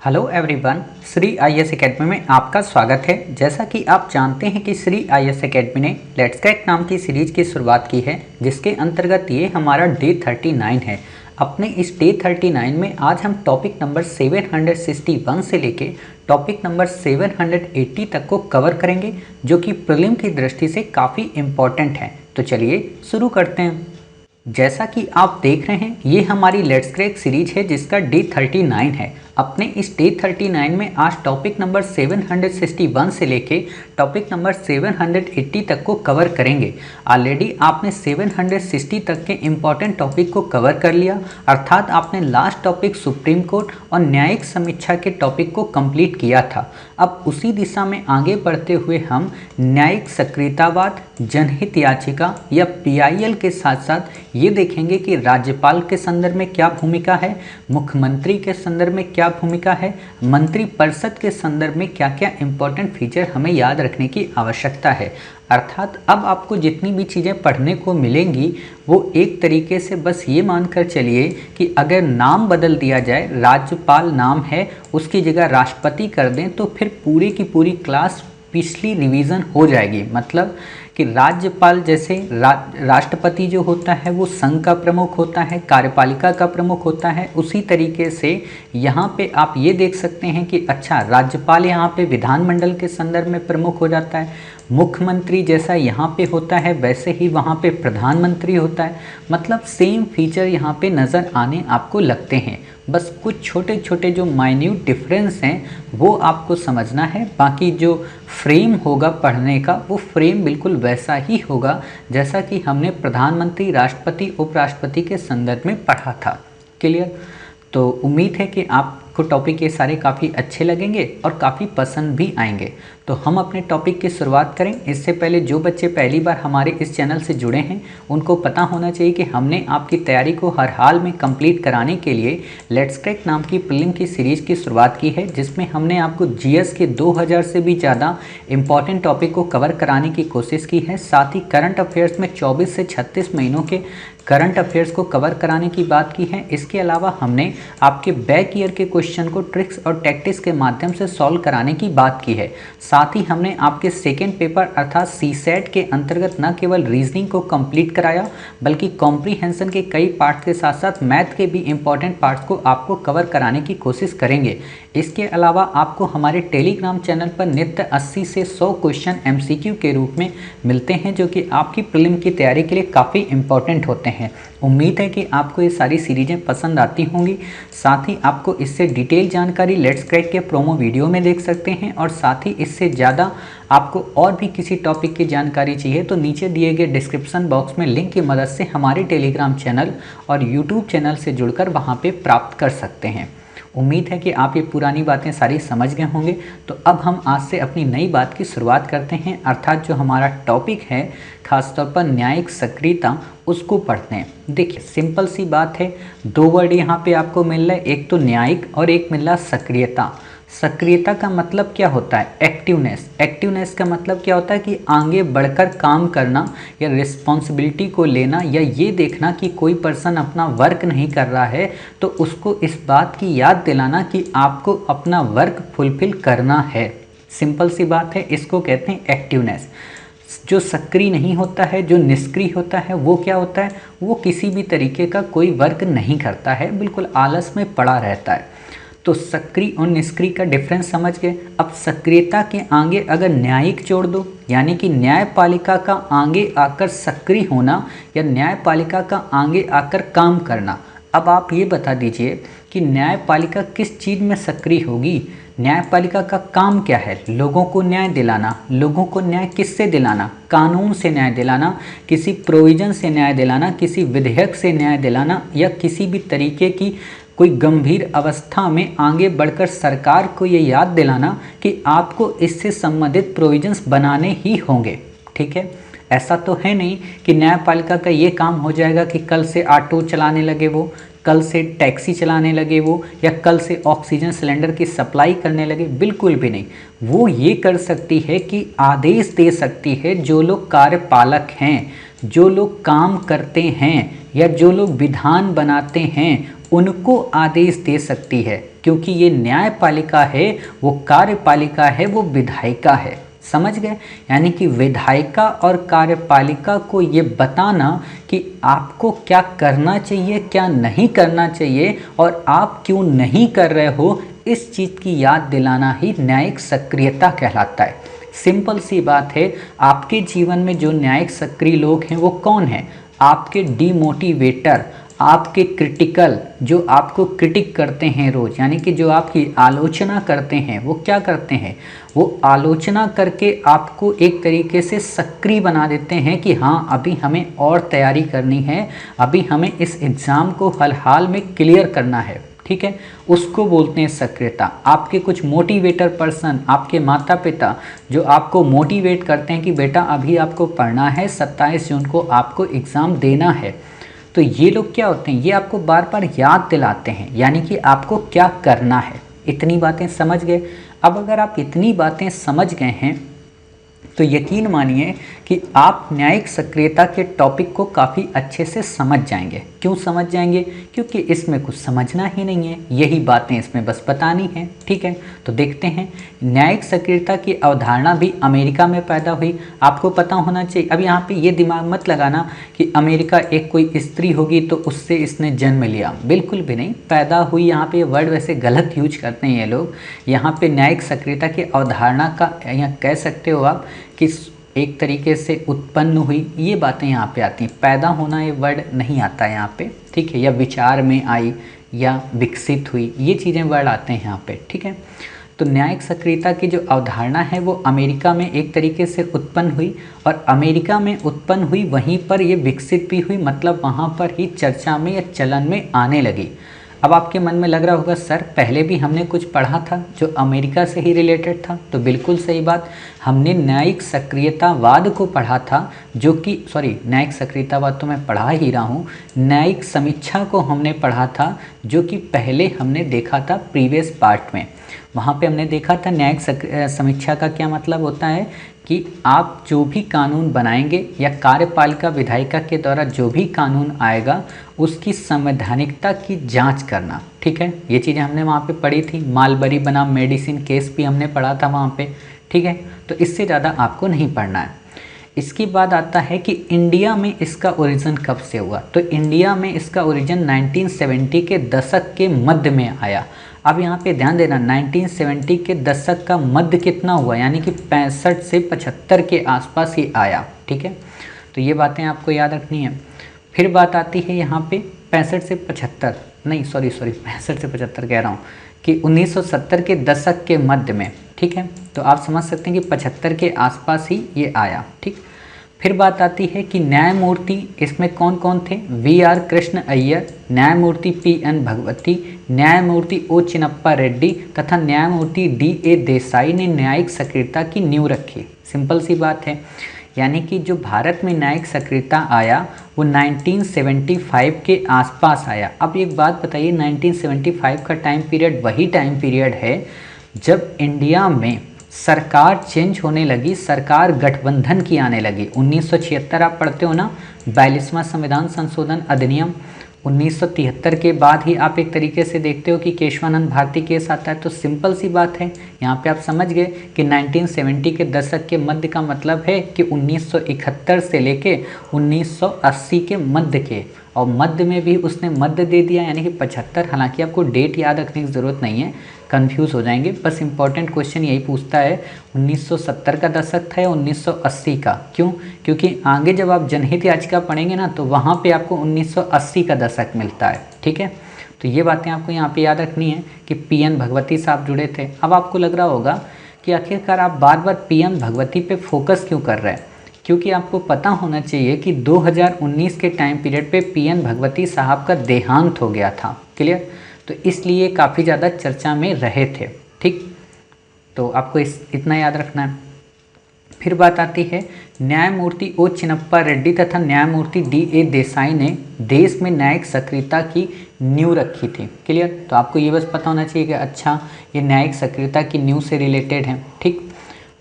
Hello everyone, Shri IAS academy में आपका स्वागत है। जैसा कि आप जानते हैं कि श्री आईएएस एकेडमी ने लेट्स क्रैक नाम की सीरीज की शुरुआत की है, जिसके अंतर्गत ये हमारा डे 39 है। अपने इस डे 39 में आज हम टॉपिक नंबर 761 से लेके टॉपिक नंबर 780 तक को कवर करेंगे, जो कि प्रीलिम की दृष्टि से काफ़ी इम्पॉर्टेंट है। तो चलिए शुरू करते हैं। जैसा कि आप देख रहे हैं, ये हमारी लेट्स क्रैक सीरीज है जिसका डे 39 है। अपने इस डे 39 में आज टॉपिक नंबर 761 से लेके टॉपिक नंबर 780 तक को कवर करेंगे। ऑलरेडी आपने 760 तक के इम्पॉर्टेंट टॉपिक को कवर कर लिया, अर्थात आपने लास्ट टॉपिक सुप्रीम कोर्ट और न्यायिक समीक्षा के टॉपिक को कंप्लीट किया था। अब उसी दिशा में आगे बढ़ते हुए हम न्यायिक सक्रियतावाद, जनहित याचिका या पीआईएल के साथ साथ ये देखेंगे कि राज्यपाल के संदर्भ में क्या भूमिका है, मुख्यमंत्री के संदर्भ में क्या भूमिका है, मंत्रिपरिषद के संदर्भ में क्या क्या इंपॉर्टेंट फीचर हमें याद रखने की आवश्यकता है। अर्थात अब आपको जितनी भी चीज़ें पढ़ने को मिलेंगी वो एक तरीके से बस ये मानकर चलिए कि अगर नाम बदल दिया जाए, राज्यपाल नाम है उसकी जगह राष्ट्रपति कर दें, तो फिर पूरी की पूरी क्लास पिछली रिवीजन हो जाएगी। मतलब कि राज्यपाल जैसे राष्ट्रपति जो होता है वो संघ का प्रमुख होता है, कार्यपालिका का प्रमुख होता है, उसी तरीके से यहाँ पे आप ये देख सकते हैं कि अच्छा राज्यपाल यहाँ पे विधानमंडल के संदर्भ में प्रमुख हो जाता है। मुख्यमंत्री जैसा यहाँ पे होता है वैसे ही वहाँ पे प्रधानमंत्री होता है। मतलब सेम फीचर यहाँ पे नज़र आने आपको लगते हैं, बस कुछ छोटे छोटे जो माइन्यूट डिफरेंस हैं वो आपको समझना है। बाकी जो फ्रेम होगा पढ़ने का वो फ्रेम बिल्कुल वैसा ही होगा जैसा कि हमने प्रधानमंत्री, राष्ट्रपति, उपराष्ट्रपति के संदर्भ में पढ़ा था। क्लियर? तो उम्मीद है कि आपको टॉपिक ये सारे काफ़ी अच्छे लगेंगे और काफ़ी पसंद भी आएंगे। तो हम अपने टॉपिक की शुरुआत करें। इससे पहले जो बच्चे पहली बार हमारे इस चैनल से जुड़े हैं उनको पता होना चाहिए कि हमने आपकी तैयारी को हर हाल में कंप्लीट कराने के लिए लेट्स क्रैक नाम की प्रीलिम की सीरीज़ की शुरुआत की है, जिसमें हमने आपको जीएस के 2000 से भी ज़्यादा इंपॉर्टेंट टॉपिक को कवर कराने की कोशिश की है। साथ ही करंट अफेयर्स में 24 से 36 महीनों के करंट अफेयर्स को कवर कराने की बात की है। इसके अलावा हमने आपके बैक ईयर के क्वेश्चन को ट्रिक्स और टैक्टिक्स के माध्यम से सॉल्व कराने की बात की है। साथ ही हमने आपके सेकेंड पेपर अर्थात सीसेट के अंतर्गत न केवल रीजनिंग को कंप्लीट कराया बल्कि कॉम्प्रीहेंशन के कई पार्ट्स के साथ साथ मैथ के भी इंपॉर्टेंट पार्ट्स को आपको कवर कराने की कोशिश करेंगे। इसके अलावा आपको हमारे टेलीग्राम चैनल पर नित्य 80 से 100 क्वेश्चन एमसीक्यू के रूप में मिलते हैं, जो कि आपकी प्रीलिम की तैयारी के लिए काफ़ी इंपॉर्टेंट होते हैं। उम्मीद है कि आपको ये सारी सीरीजें पसंद आती होंगी। साथ ही आपको इससे डिटेल जानकारी लेट्स क्रैक के प्रोमो वीडियो में देख सकते हैं, और साथ ही इससे ज़्यादा आपको और भी किसी टॉपिक की जानकारी चाहिए तो नीचे दिए गए डिस्क्रिप्शन बॉक्स में लिंक की मदद से हमारे टेलीग्राम चैनल और यूट्यूब चैनल से जुड़कर वहाँ पे प्राप्त कर सकते हैं। उम्मीद है कि आप ये पुरानी बातें सारी समझ गए होंगे। तो अब हम आज से अपनी नई बात की शुरुआत करते हैं, अर्थात जो हमारा टॉपिक है खासतौर पर न्यायिक सक्रियता, उसको पढ़ते हैं। देखिए सिंपल सी बात है, दो वर्ड यहाँ पे आपको मिल रहा है, एक तो न्यायिक और एक मिल रहा सक्रियता। सक्रियता का मतलब क्या होता है? एक्टिवनेस। एक्टिवनेस का मतलब क्या होता है कि आगे बढ़कर काम करना या रिस्पॉन्सिबिलिटी को लेना, या ये देखना कि कोई पर्सन अपना वर्क नहीं कर रहा है तो उसको इस बात की याद दिलाना कि आपको अपना वर्क फुलफिल करना है। सिंपल सी बात है, इसको कहते हैं एक्टिवनेस। जो सक्रिय नहीं होता है, जो निष्क्रिय होता है, वो क्या होता है? वो किसी भी तरीके का कोई वर्क नहीं करता है, बिल्कुल आलस में पड़ा रहता है। तो सक्रिय और निष्क्रिय का डिफरेंस समझ गए। अब सक्रियता के आगे अगर न्यायिक जोड़ दो, यानी कि न्यायपालिका का आगे आकर सक्रिय होना या न्यायपालिका का आगे आकर काम करना। अब आप ये बता दीजिए कि न्यायपालिका किस चीज़ में सक्रिय होगी? न्यायपालिका का काम क्या है? लोगों को न्याय दिलाना। लोगों को न्याय किससे दिलाना? कानून से न्याय दिलाना, किसी प्रोविज़न से न्याय दिलाना, किसी विधेयक से न्याय दिलाना, या किसी भी तरीके की कोई गंभीर अवस्था में आगे बढ़कर सरकार को ये याद दिलाना कि आपको इससे संबंधित प्रोविजंस बनाने ही होंगे। ठीक है, ऐसा तो है नहीं कि न्यायपालिका का ये काम हो जाएगा कि कल से ऑटो चलाने लगे वो, कल से टैक्सी चलाने लगे वो, या कल से ऑक्सीजन सिलेंडर की सप्लाई करने लगे। बिल्कुल भी नहीं। वो ये कर सकती है कि आदेश दे सकती है जो लोग कार्यपालक हैं, जो लोग काम करते हैं या जो लोग विधान बनाते हैं उनको आदेश दे सकती है, क्योंकि ये न्यायपालिका है, वो कार्यपालिका है, वो विधायिका है। समझ गए? यानी कि विधायिका और कार्यपालिका को ये बताना कि आपको क्या करना चाहिए, क्या नहीं करना चाहिए और आप क्यों नहीं कर रहे हो, इस चीज़ की याद दिलाना ही न्यायिक सक्रियता कहलाता है। सिंपल सी बात है, आपके जीवन में जो न्यायिक सक्रिय लोग हैं वो कौन हैं? आपके डिमोटिवेटर, आपके क्रिटिकल, जो आपको क्रिटिक करते हैं रोज, यानी कि जो आपकी आलोचना करते हैं, वो क्या करते हैं? वो आलोचना करके आपको एक तरीके से सक्रिय बना देते हैं कि हाँ अभी हमें और तैयारी करनी है, अभी हमें इस एग्ज़ाम को हाल में क्लियर करना है। ठीक है, उसको बोलते हैं सक्रियता। आपके कुछ मोटिवेटर पर्सन, आपके माता पिता जो आपको मोटिवेट करते हैं कि बेटा अभी आपको पढ़ना है, 27 जून को आपको एग्ज़ाम देना है, तो ये लोग क्या होते हैं? ये आपको बार बार याद दिलाते हैं, यानी कि आपको क्या करना है। इतनी बातें समझ गए? अब अगर आप इतनी बातें समझ गए हैं तो यकीन मानिए कि आप न्यायिक सक्रियता के टॉपिक को काफ़ी अच्छे से समझ जाएंगे। क्यों समझ जाएंगे? क्योंकि इसमें कुछ समझना ही नहीं है, यही बातें इसमें बस बतानी है। ठीक है, तो देखते हैं। न्यायिक सक्रियता की अवधारणा भी अमेरिका में पैदा हुई, आपको पता होना चाहिए। अब यहाँ पे ये दिमाग मत लगाना कि अमेरिका एक कोई स्त्री होगी तो उससे इसने जन्म लिया, बिल्कुल भी नहीं। पैदा हुई, यहाँ पे वर्ड वैसे गलत यूज करते हैं ये लोग। यहाँ पे न्यायिक सक्रियता की अवधारणा का या कह सकते हो आप कि एक तरीके से उत्पन्न हुई, ये बातें यहाँ पे आती हैं। पैदा होना ये वर्ड नहीं आता है यहाँ पे, ठीक है, या विचार में आई या विकसित हुई, ये चीज़ें वर्ड आते हैं यहाँ पे। ठीक है, तो न्यायिक सक्रियता की जो अवधारणा है वो अमेरिका में एक तरीके से उत्पन्न हुई, और अमेरिका में उत्पन्न हुई वहीं पर ये विकसित भी हुई, मतलब वहाँ पर ही चर्चा में या चलन में आने लगी। अब आपके मन में लग रहा होगा सर पहले भी हमने कुछ पढ़ा था जो अमेरिका से ही रिलेटेड था, तो बिल्कुल सही बात, हमने न्यायिक सक्रियतावाद को पढ़ा था, जो कि न्यायिक सक्रियतावाद तो मैं पढ़ा ही रहा हूँ, न्यायिक समीक्षा को हमने पढ़ा था, जो कि पहले हमने देखा था प्रीवियस पार्ट में। वहाँ पे हमने देखा था न्यायिक समीक्षा का क्या मतलब होता है कि आप जो भी कानून बनाएंगे या कार्यपालिका विधायिका के द्वारा जो भी कानून आएगा उसकी संवैधानिकता की जांच करना। ठीक है, ये चीज़ें हमने वहाँ पे पढ़ी थी। मालबरी बनाम मेडिसिन केस भी हमने पढ़ा था वहाँ पे। ठीक है, तो इससे ज़्यादा आपको नहीं पढ़ना है। इसके बाद आता है कि इंडिया में इसका ओरिजिन कब से हुआ, तो इंडिया में इसका ओरिजिन 1970 के दशक के मध्य में आया। अब यहाँ पे ध्यान देना, 1970 के दशक का मध्य कितना हुआ, यानी कि 65 से 75 के आसपास ही आया। ठीक है, तो ये बातें आपको याद रखनी है। फिर बात आती है यहाँ पे 65 से 75 नहीं, 65 से 75 कह रहा हूँ कि 1970 के दशक के मध्य में। ठीक है, तो आप समझ सकते हैं कि 75 के आसपास ही ये आया। ठीक, फिर बात आती है कि न्यायमूर्ति इसमें कौन कौन थे? वी.आर. कृष्ण अय्यर, न्यायमूर्ति पी.एन. भगवती, न्यायमूर्ति ओ. चिन्नप्पा रेड्डी तथा न्यायमूर्ति डी.ए. देसाई ने न्यायिक सक्रियता की नींव रखी। सिंपल सी बात है, यानी कि जो भारत में न्यायिक सक्रियता आया वो 1975 के आसपास आया। अब एक बात बताइए, 1975 का टाइम पीरियड वही टाइम पीरियड है जब इंडिया में सरकार चेंज होने लगी, सरकार गठबंधन की आने लगी। 1976 आप पढ़ते हो ना, 42वां संविधान संशोधन अधिनियम। 1973 के बाद ही आप एक तरीके से देखते हो कि केशवानंद भारती केस आता है। तो सिंपल सी बात है, यहाँ पे आप समझ गए कि 1970 के दशक के मध्य का मतलब है कि 1971 से लेके 1980 के मध्य के, और मध्य में भी उसने मध्य दे दिया यानी कि 75। हालांकि आपको डेट याद रखने की ज़रूरत नहीं है, कंफ्यूज हो जाएंगे। बस इंपॉर्टेंट क्वेश्चन यही पूछता है 1970 का दशक था या 1980 का। क्यों? क्योंकि आगे जब आप जनहित याचिका पढ़ेंगे ना तो वहाँ पे आपको 1980 का दशक मिलता है। ठीक है, तो ये बातें आपको यहाँ पे याद रखनी है कि पी.एन. भगवती साहब जुड़े थे। अब आपको लग रहा होगा कि आखिरकार आप बार बार पी.एन. भगवती पे फोकस क्यों कर रहे हैं, क्योंकि आपको पता होना चाहिए कि 2019 के टाइम पीरियड पे पी.एन. भगवती साहब का देहांत हो गया था। क्लियर? तो इसलिए काफ़ी ज़्यादा चर्चा में रहे थे। ठीक, तो आपको इतना याद रखना है। फिर बात आती है न्यायमूर्ति ओ. चिन्नप्पा रेड्डी तथा न्यायमूर्ति डी.ए. देसाई ने देश में न्यायिक सक्रियता की नींव रखी थी। क्लियर? तो आपको ये बस पता होना चाहिए कि अच्छा ये न्यायिक सक्रियता की नींव से रिलेटेड है। ठीक,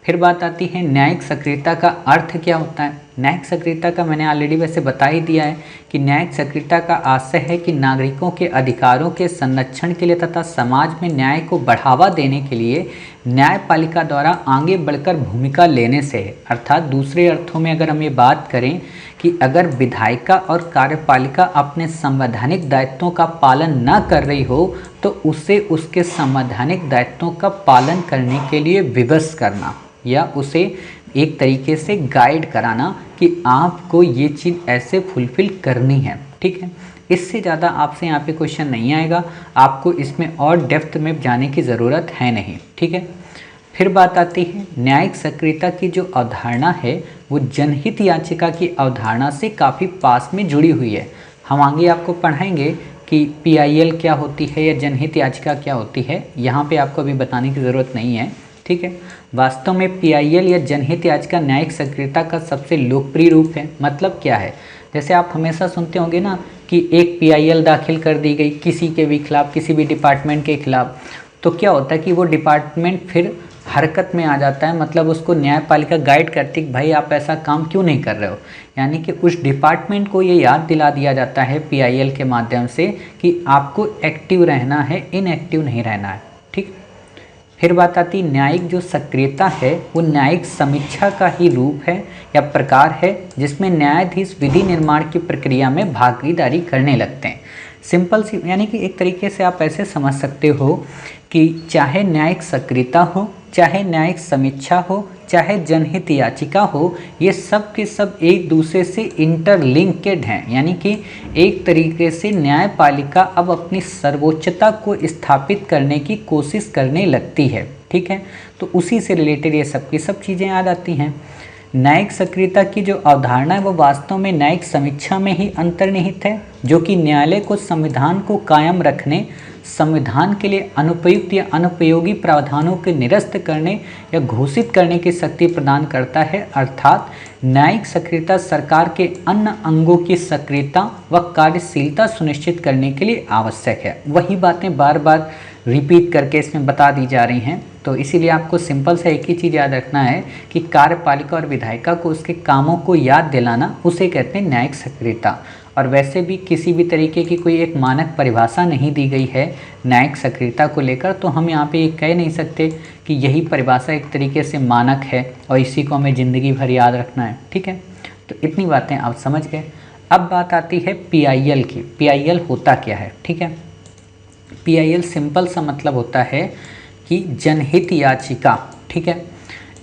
फिर बात आती है न्यायिक सक्रियता का अर्थ क्या होता है। न्यायिक सक्रियता का मैंने ऑलरेडी वैसे बता ही दिया है कि न्यायिक सक्रियता का आशय है कि नागरिकों के अधिकारों के संरक्षण के लिए तथा समाज में न्याय को बढ़ावा देने के लिए न्यायपालिका द्वारा आगे बढ़कर भूमिका लेने से है। अर्थात दूसरे अर्थों में अगर हम ये बात करें कि अगर विधायिका और कार्यपालिका अपने संवैधानिक दायित्वों का पालन न कर रही हो तो उसे उसके संवैधानिक दायित्वों का पालन करने के लिए विवश करना या उसे एक तरीके से गाइड कराना कि आपको ये चीज़ ऐसे फुलफिल करनी है। ठीक है, इससे ज़्यादा आपसे यहाँ पे क्वेश्चन नहीं आएगा, आपको इसमें और डेप्थ में जाने की ज़रूरत है नहीं। ठीक है, फिर बात आती है न्यायिक सक्रियता की जो अवधारणा है वो जनहित याचिका की अवधारणा से काफ़ी पास में जुड़ी हुई है। हम आगे आपको पढ़ाएंगे कि PIL क्या होती है या जनहित याचिका क्या होती है, यहाँ पे आपको अभी बताने की ज़रूरत नहीं है। ठीक है, वास्तव में PIL या जनहित याचिका न्यायिक सक्रियता का सबसे लोकप्रिय रूप है। मतलब क्या है, जैसे आप हमेशा सुनते होंगे ना कि एक PIL दाखिल कर दी गई किसी के भी खिलाफ, किसी भी डिपार्टमेंट के खिलाफ, तो क्या होता है कि वो डिपार्टमेंट फिर हरकत में आ जाता है। मतलब उसको न्यायपालिका गाइड करती है कि भाई आप ऐसा काम क्यों नहीं कर रहे हो, यानी कि उस डिपार्टमेंट को ये याद दिला दिया जाता है PIL के माध्यम से कि आपको एक्टिव रहना है, इनएक्टिव नहीं रहना है। ठीक, फिर बात आती है न्यायिक जो सक्रियता है वो न्यायिक समीक्षा का ही रूप है या प्रकार है जिसमें न्यायाधीश विधि निर्माण की प्रक्रिया में भागीदारी करने लगते हैं। सिंपल सी, यानी कि एक तरीके से आप ऐसे समझ सकते हो कि चाहे न्यायिक सक्रियता हो, चाहे न्यायिक समीक्षा हो, चाहे जनहित याचिका हो, ये सब के सब एक दूसरे से इंटरलिंकेड हैं। यानी कि एक तरीके से न्यायपालिका अब अपनी सर्वोच्चता को स्थापित करने की कोशिश करने लगती है। ठीक है, तो उसी से रिलेटेड ये सब की सब चीज़ें याद आती हैं। न्यायिक सक्रियता की जो अवधारणा है वो वास्तव में न्यायिक समीक्षा में ही अंतर्निहित है, जो कि न्यायालय को संविधान को कायम रखने, संविधान के लिए अनुपयुक्त या अनुपयोगी प्रावधानों के निरस्त करने या घोषित करने की शक्ति प्रदान करता है। अर्थात न्यायिक सक्रियता सरकार के अन्य अंगों की सक्रियता व कार्यशीलता सुनिश्चित करने के लिए आवश्यक है। वही बातें बार बार रिपीट करके इसमें बता दी जा रही हैं। तो इसीलिए आपको सिंपल सा एक ही चीज़ याद रखना है कि कार्यपालिका और विधायिका को उसके कामों को याद दिलाना, उसे कहते हैं न्यायिक सक्रियता। और वैसे भी किसी भी तरीके की कोई एक मानक परिभाषा नहीं दी गई है न्यायिक सक्रियता को लेकर, तो हम यहाँ पे ये कह नहीं सकते कि यही परिभाषा एक तरीके से मानक है और इसी को हमें ज़िंदगी भर याद रखना है। ठीक है, तो इतनी बातें आप समझ गए। अब बात आती है PIL की। PIL होता क्या है? ठीक है, PIL सिंपल सा मतलब होता है कि जनहित याचिका। ठीक है,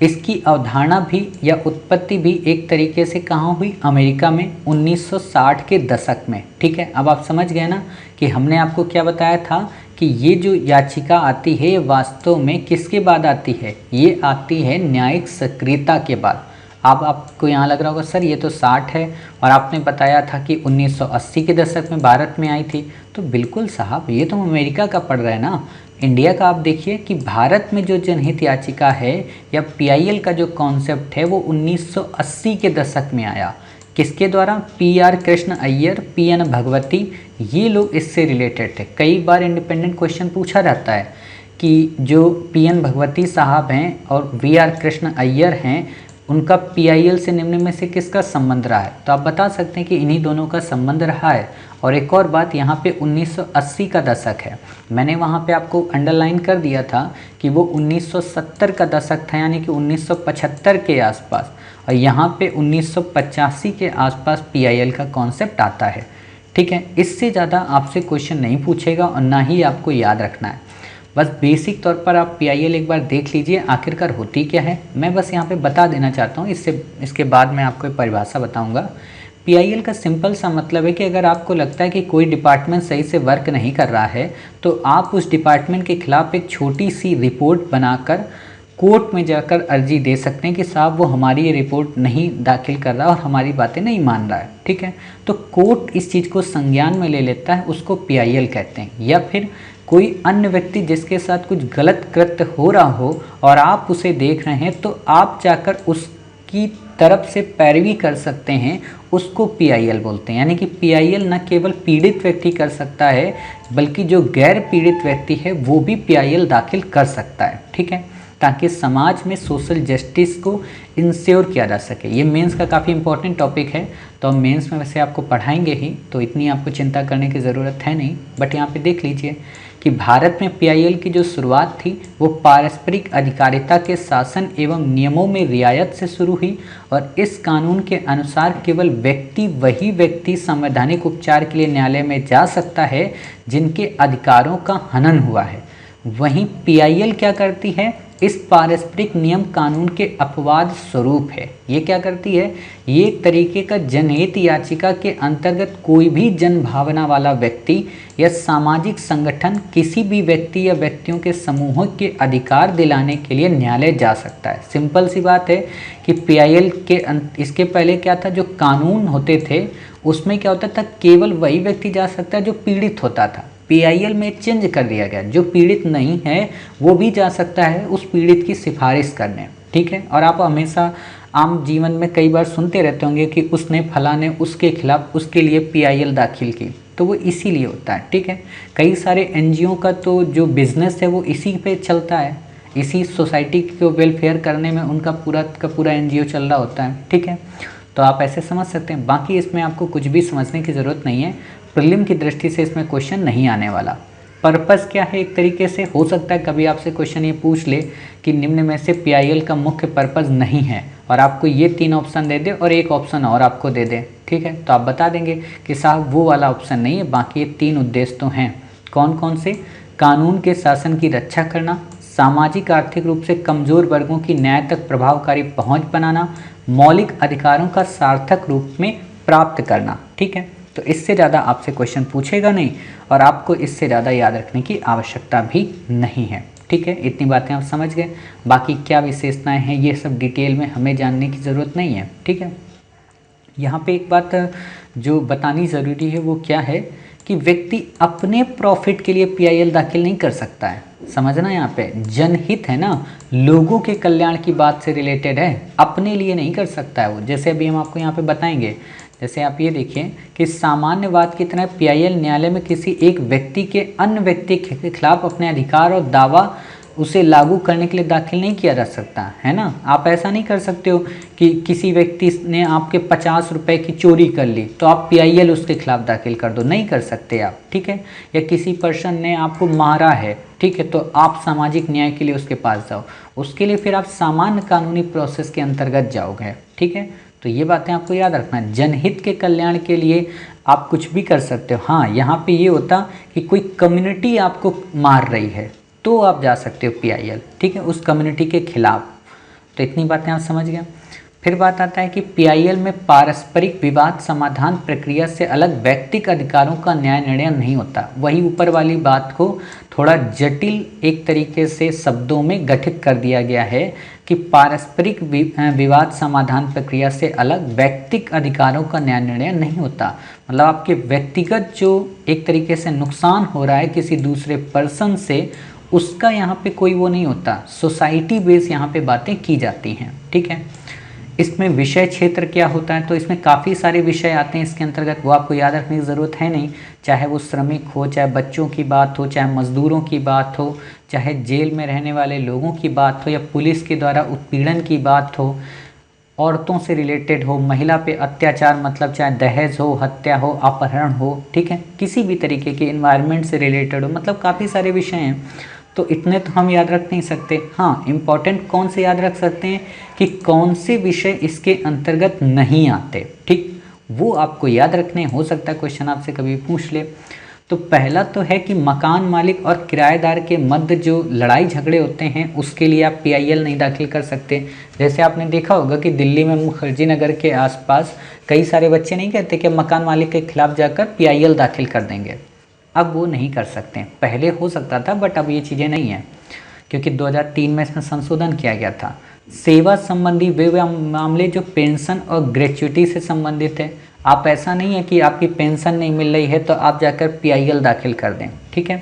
इसकी अवधारणा भी या उत्पत्ति भी एक तरीके से कहाँ हुई? अमेरिका में 1960 के दशक में। ठीक है, अब आप समझ गए ना कि हमने आपको क्या बताया था कि ये जो याचिका आती है वास्तव में किसके बाद आती है? ये आती है न्यायिक सक्रियता के बाद। अब आपको यहाँ लग रहा होगा सर ये तो 60 है और आपने बताया था कि 1980 के दशक में भारत में आई थी। तो बिल्कुल साहब, ये तो अमेरिका का पड़ रहा है ना। इंडिया का आप देखिए कि भारत में जो जनहित याचिका है या PIL का जो कॉन्सेप्ट है वो 1980 के दशक में आया। किसके द्वारा? PR कृष्ण अय्यर, PN भगवती, ये लोग इससे रिलेटेड थे। कई बार इंडिपेंडेंट क्वेश्चन पूछा जाता है कि जो PN भगवती साहब हैं और VR कृष्ण अय्यर हैं, उनका PIL से निम्न में से किसका संबंध रहा है? तो आप बता सकते हैं कि इन्हीं दोनों का संबंध रहा है। और एक और बात, यहाँ पे 1980 का दशक है, मैंने वहाँ पे आपको अंडरलाइन कर दिया था कि वो 1970 का दशक था, यानी कि 1975 के आसपास, और यहाँ पे 1985 के आसपास PIL का कॉन्सेप्ट आता है। ठीक है, इससे ज़्यादा आपसे क्वेश्चन नहीं पूछेगा और ना ही आपको याद रखना है। बस बेसिक तौर पर आप PIL एक बार देख लीजिए आखिरकार होती क्या है। मैं बस यहाँ पे बता देना चाहता हूँ, इसके बाद मैं आपको परिभाषा बताऊँगा। PIL का सिंपल सा मतलब है कि अगर आपको लगता है कि कोई डिपार्टमेंट सही से वर्क नहीं कर रहा है तो आप उस डिपार्टमेंट के खिलाफ एक छोटी सी रिपोर्ट बनाकर कोर्ट में जाकर अर्जी दे सकते हैं कि साहब वो हमारी ये रिपोर्ट नहीं दाखिल कर रहा और हमारी बातें नहीं मान रहा है। ठीक है, तो कोर्ट इस चीज़ को संज्ञान में ले लेता है, उसको PIL कहते हैं। या फिर कोई अन्य व्यक्ति जिसके साथ कुछ गलत कृत्य हो रहा हो और आप उसे देख रहे हैं तो आप जाकर उसकी तरफ से पैरवी कर सकते हैं, उसको PIL बोलते हैं। यानी कि PIL न केवल पीड़ित व्यक्ति कर सकता है बल्कि जो गैर पीड़ित व्यक्ति है वो भी PIL दाखिल कर सकता है। ठीक है, ताकि समाज में सोशल जस्टिस को इंश्योर किया जा सके। ये मेंस का काफ़ी इंपॉर्टेंट टॉपिक है, तो हम मेंस में वैसे आपको पढ़ाएंगे ही, तो इतनी आपको चिंता करने की ज़रूरत है नहीं। बट यहाँ पे देख लीजिए कि भारत में पीआईएल की जो शुरुआत थी वो पारस्परिक अधिकारिता के शासन एवं नियमों में रियायत से शुरू हुई और इस कानून के अनुसार केवल वही व्यक्ति संवैधानिक उपचार के लिए न्यायालय में जा सकता है जिनके अधिकारों का हनन हुआ है। वहीं पीआईएल क्या करती है, इस पारस्परिक नियम कानून के अपवाद स्वरूप है। ये क्या करती है, ये एक तरीके का जनहित याचिका के अंतर्गत कोई भी जन भावना वाला व्यक्ति या सामाजिक संगठन किसी भी व्यक्ति या व्यक्तियों के समूहों के अधिकार दिलाने के लिए न्यायालय जा सकता है। सिंपल सी बात है कि पीआईएल के इसके पहले क्या था, जो कानून होते थे उसमें क्या होता था, केवल वही व्यक्ति जा सकता है जो पीड़ित होता था। पीआईएल में चेंज कर दिया गया, जो पीड़ित नहीं है वो भी जा सकता है उस पीड़ित की सिफारिश करने, ठीक है। और आप हमेशा आम जीवन में कई बार सुनते रहते होंगे कि उसने फला ने उसके खिलाफ उसके लिए पीआईएल दाखिल की, तो वो इसीलिए होता है, ठीक है। कई सारे एनजीओ का तो जो बिजनेस है वो इसी पे चलता है, इसी सोसाइटी को वेलफेयर करने में उनका पूरा का पूरा एनजीओ चल रहा होता है, ठीक है। तो आप ऐसे समझ सकते हैं। बाकी इसमें आपको कुछ भी समझने की ज़रूरत नहीं है, प्रीलिम की दृष्टि से इसमें क्वेश्चन नहीं आने वाला। पर्पस क्या है, एक तरीके से हो सकता है कभी आपसे क्वेश्चन ये पूछ ले कि निम्न में से पीआईएल का मुख्य पर्पस नहीं है और आपको ये 3 ऑप्शन दे दे और एक ऑप्शन और आपको दे दे, ठीक है। तो आप बता देंगे कि साहब वो वाला ऑप्शन नहीं है, बाकी ये 3 उद्देश्य तो हैं। कौन कौन से, कानून के शासन की रक्षा करना, सामाजिक आर्थिक रूप से कमज़ोर वर्गों की न्याय तक प्रभावकारी पहुँच बनाना, मौलिक अधिकारों का सार्थक रूप में प्राप्त करना, ठीक है। तो इससे ज़्यादा आपसे क्वेश्चन पूछेगा नहीं और आपको इससे ज़्यादा याद रखने की आवश्यकता भी नहीं है, ठीक है। इतनी बातें आप समझ गए। बाकी क्या विशेषताएं हैं ये सब डिटेल में हमें जानने की ज़रूरत नहीं है, ठीक है। यहाँ पे एक बात जो बतानी ज़रूरी है वो क्या है कि व्यक्ति अपने प्रॉफिट के लिए पीआईएल दाखिल नहीं कर सकता है। समझना, यहाँ पे जनहित है ना, लोगों के कल्याण की बात से रिलेटेड है, अपने लिए नहीं कर सकता है वो। जैसे अभी हम आपको यहाँ पे बताएंगे, जैसे आप ये देखिए कि सामान्यवाद की तरह पीआईएल न्यायालय में किसी एक व्यक्ति के अन्य व्यक्ति के खिलाफ अपने अधिकार और दावा उसे लागू करने के लिए दाखिल नहीं किया जा सकता है ना। आप ऐसा नहीं कर सकते हो कि किसी व्यक्ति ने आपके 50 रुपए की चोरी कर ली तो आप पीआईएल उसके खिलाफ दाखिल कर दो, नहीं कर सकते आप, ठीक है। या किसी पर्सन ने आपको मारा है, ठीक है, तो आप सामाजिक न्याय के लिए उसके पास जाओ, उसके लिए फिर आप सामान्य कानूनी प्रोसेस के अंतर्गत जाओगे, ठीक है। तो ये बातें आपको याद रखना है। जनहित के कल्याण के लिए आप कुछ भी कर सकते हो। हाँ, यहाँ पे ये होता कि कोई कम्युनिटी आपको मार रही है तो आप जा सकते हो पीआईएल, ठीक है, उस कम्युनिटी के खिलाफ। तो इतनी बातें आप समझ गए। फिर बात आता है कि पीआईएल में पारस्परिक विवाद समाधान प्रक्रिया से अलग व्यक्तिगत अधिकारों का न्याय निर्णय नहीं होता। वही ऊपर वाली बात को थोड़ा जटिल एक तरीके से शब्दों में गठित कर दिया गया है कि पारस्परिक विवाद समाधान प्रक्रिया से अलग व्यक्तिगत अधिकारों का न्याय निर्णय नहीं होता। मतलब आपके व्यक्तिगत जो एक तरीके से नुकसान हो रहा है किसी दूसरे पर्सन से, उसका यहाँ पे कोई वो नहीं होता, सोसाइटी बेस यहाँ पे बातें की जाती हैं, ठीक है। इसमें विषय क्षेत्र क्या होता है, तो इसमें काफ़ी सारे विषय आते हैं इसके अंतर्गत, वो आपको याद रखने की ज़रूरत है नहीं। चाहे वो श्रमिक हो, चाहे बच्चों की बात हो, चाहे मज़दूरों की बात हो, चाहे जेल में रहने वाले लोगों की बात हो, या पुलिस के द्वारा उत्पीड़न की बात हो, औरतों से रिलेटेड हो, महिला पे अत्याचार मतलब चाहे दहेज हो, हत्या हो, अपहरण हो, ठीक है, किसी भी तरीके के इन्वायरमेंट से रिलेटेड हो, मतलब काफ़ी सारे विषय हैं। तो इतने तो हम याद रख नहीं सकते। हाँ, इम्पॉर्टेंट कौन से याद रख सकते हैं कि कौन से विषय इसके अंतर्गत नहीं आते, ठीक, वो आपको याद रखने। हो सकता है क्वेश्चन आपसे कभी पूछ ले। तो पहला तो है कि मकान मालिक और किराएदार के मध्य जो लड़ाई झगड़े होते हैं उसके लिए आप पीआईएल नहीं दाखिल कर सकते। जैसे आपने देखा होगा कि दिल्ली में मुखर्जी नगर के आसपास कई सारे बच्चे नहीं कहते कि मकान मालिक के खिलाफ जाकर पीआईएल दाखिल कर देंगे। अब वो नहीं कर सकते, पहले हो सकता था बट अब ये चीज़ें नहीं हैं, क्योंकि 2003 में इसमें संशोधन किया गया था। सेवा संबंधी वे मामले जो पेंशन और ग्रेच्युटी से संबंधित है, आप ऐसा नहीं है कि आपकी पेंशन नहीं मिल रही है तो आप जाकर पीआईएल दाखिल कर दें, ठीक है।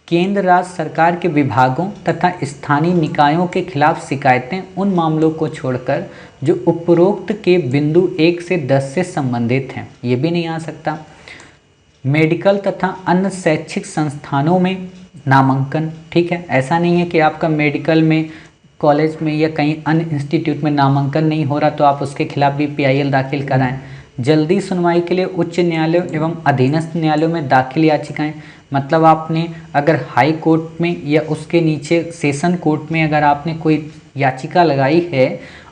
केंद्र राज्य सरकार के विभागों तथा स्थानीय निकायों के खिलाफ शिकायतें उन मामलों को छोड़कर जो उपरोक्त के बिंदु 1 से 10 से संबंधित हैं, ये भी नहीं आ सकता। मेडिकल तथा अन्य शैक्षिक संस्थानों में नामांकन, ठीक है, ऐसा नहीं है कि आपका मेडिकल में कॉलेज में या कहीं अन्य इंस्टीट्यूट में नामांकन नहीं हो रहा तो आप उसके खिलाफ भी PIL दाखिल कराएं। जल्दी सुनवाई के लिए उच्च न्यायालयों एवं अधीनस्थ न्यायालयों में दाखिल याचिकाएं, मतलब आपने अगर हाई कोर्ट में या उसके नीचे सेशन कोर्ट में अगर आपने कोई याचिका लगाई है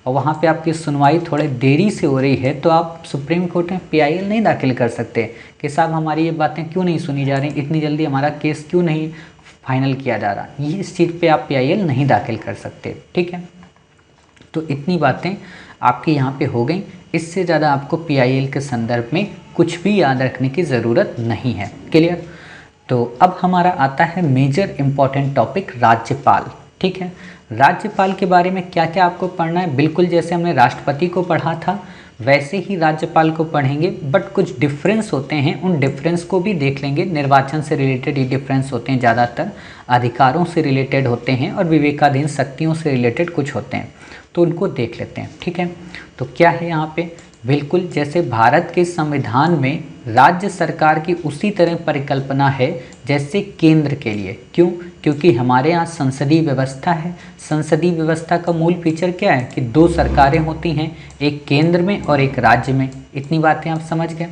और वहाँ पे आपकी सुनवाई थोड़े देरी से हो रही है तो आप सुप्रीम कोर्ट में PIL नहीं दाखिल कर सकते कि साहब हमारी ये बातें क्यों नहीं सुनी जा रही, इतनी जल्दी हमारा केस क्यों नहीं फाइनल किया जा रहा, ये इस चीज़ पे आप PIL नहीं दाखिल कर सकते। ठीक है, तो इतनी बातें आपकी यहाँ पे हो गई। इससे ज़्यादा आपको PIL के संदर्भ में कुछ भी याद रखने की ज़रूरत नहीं है। क्लियर? तो अब हमारा आता है मेजर इम्पॉर्टेंट टॉपिक राज्यपाल। ठीक है, राज्यपाल के बारे में क्या क्या आपको पढ़ना है, बिल्कुल जैसे हमने राष्ट्रपति को पढ़ा था वैसे ही राज्यपाल को पढ़ेंगे, बट कुछ डिफरेंस होते हैं, उन डिफरेंस को भी देख लेंगे। निर्वाचन से रिलेटेड ही डिफरेंस होते हैं, ज़्यादातर अधिकारों से रिलेटेड होते हैं और विवेकाधीन शक्तियों से रिलेटेड कुछ होते हैं, तो उनको देख लेते हैं। ठीक है, तो क्या है यहाँ पे, बिल्कुल जैसे भारत के संविधान में राज्य सरकार की उसी तरह परिकल्पना है जैसे केंद्र के लिए। क्यों? क्योंकि हमारे यहाँ संसदीय व्यवस्था है। संसदीय व्यवस्था का मूल फीचर क्या है कि 2 सरकारें होती हैं, एक केंद्र में और एक राज्य में। इतनी बातें आप समझ गए।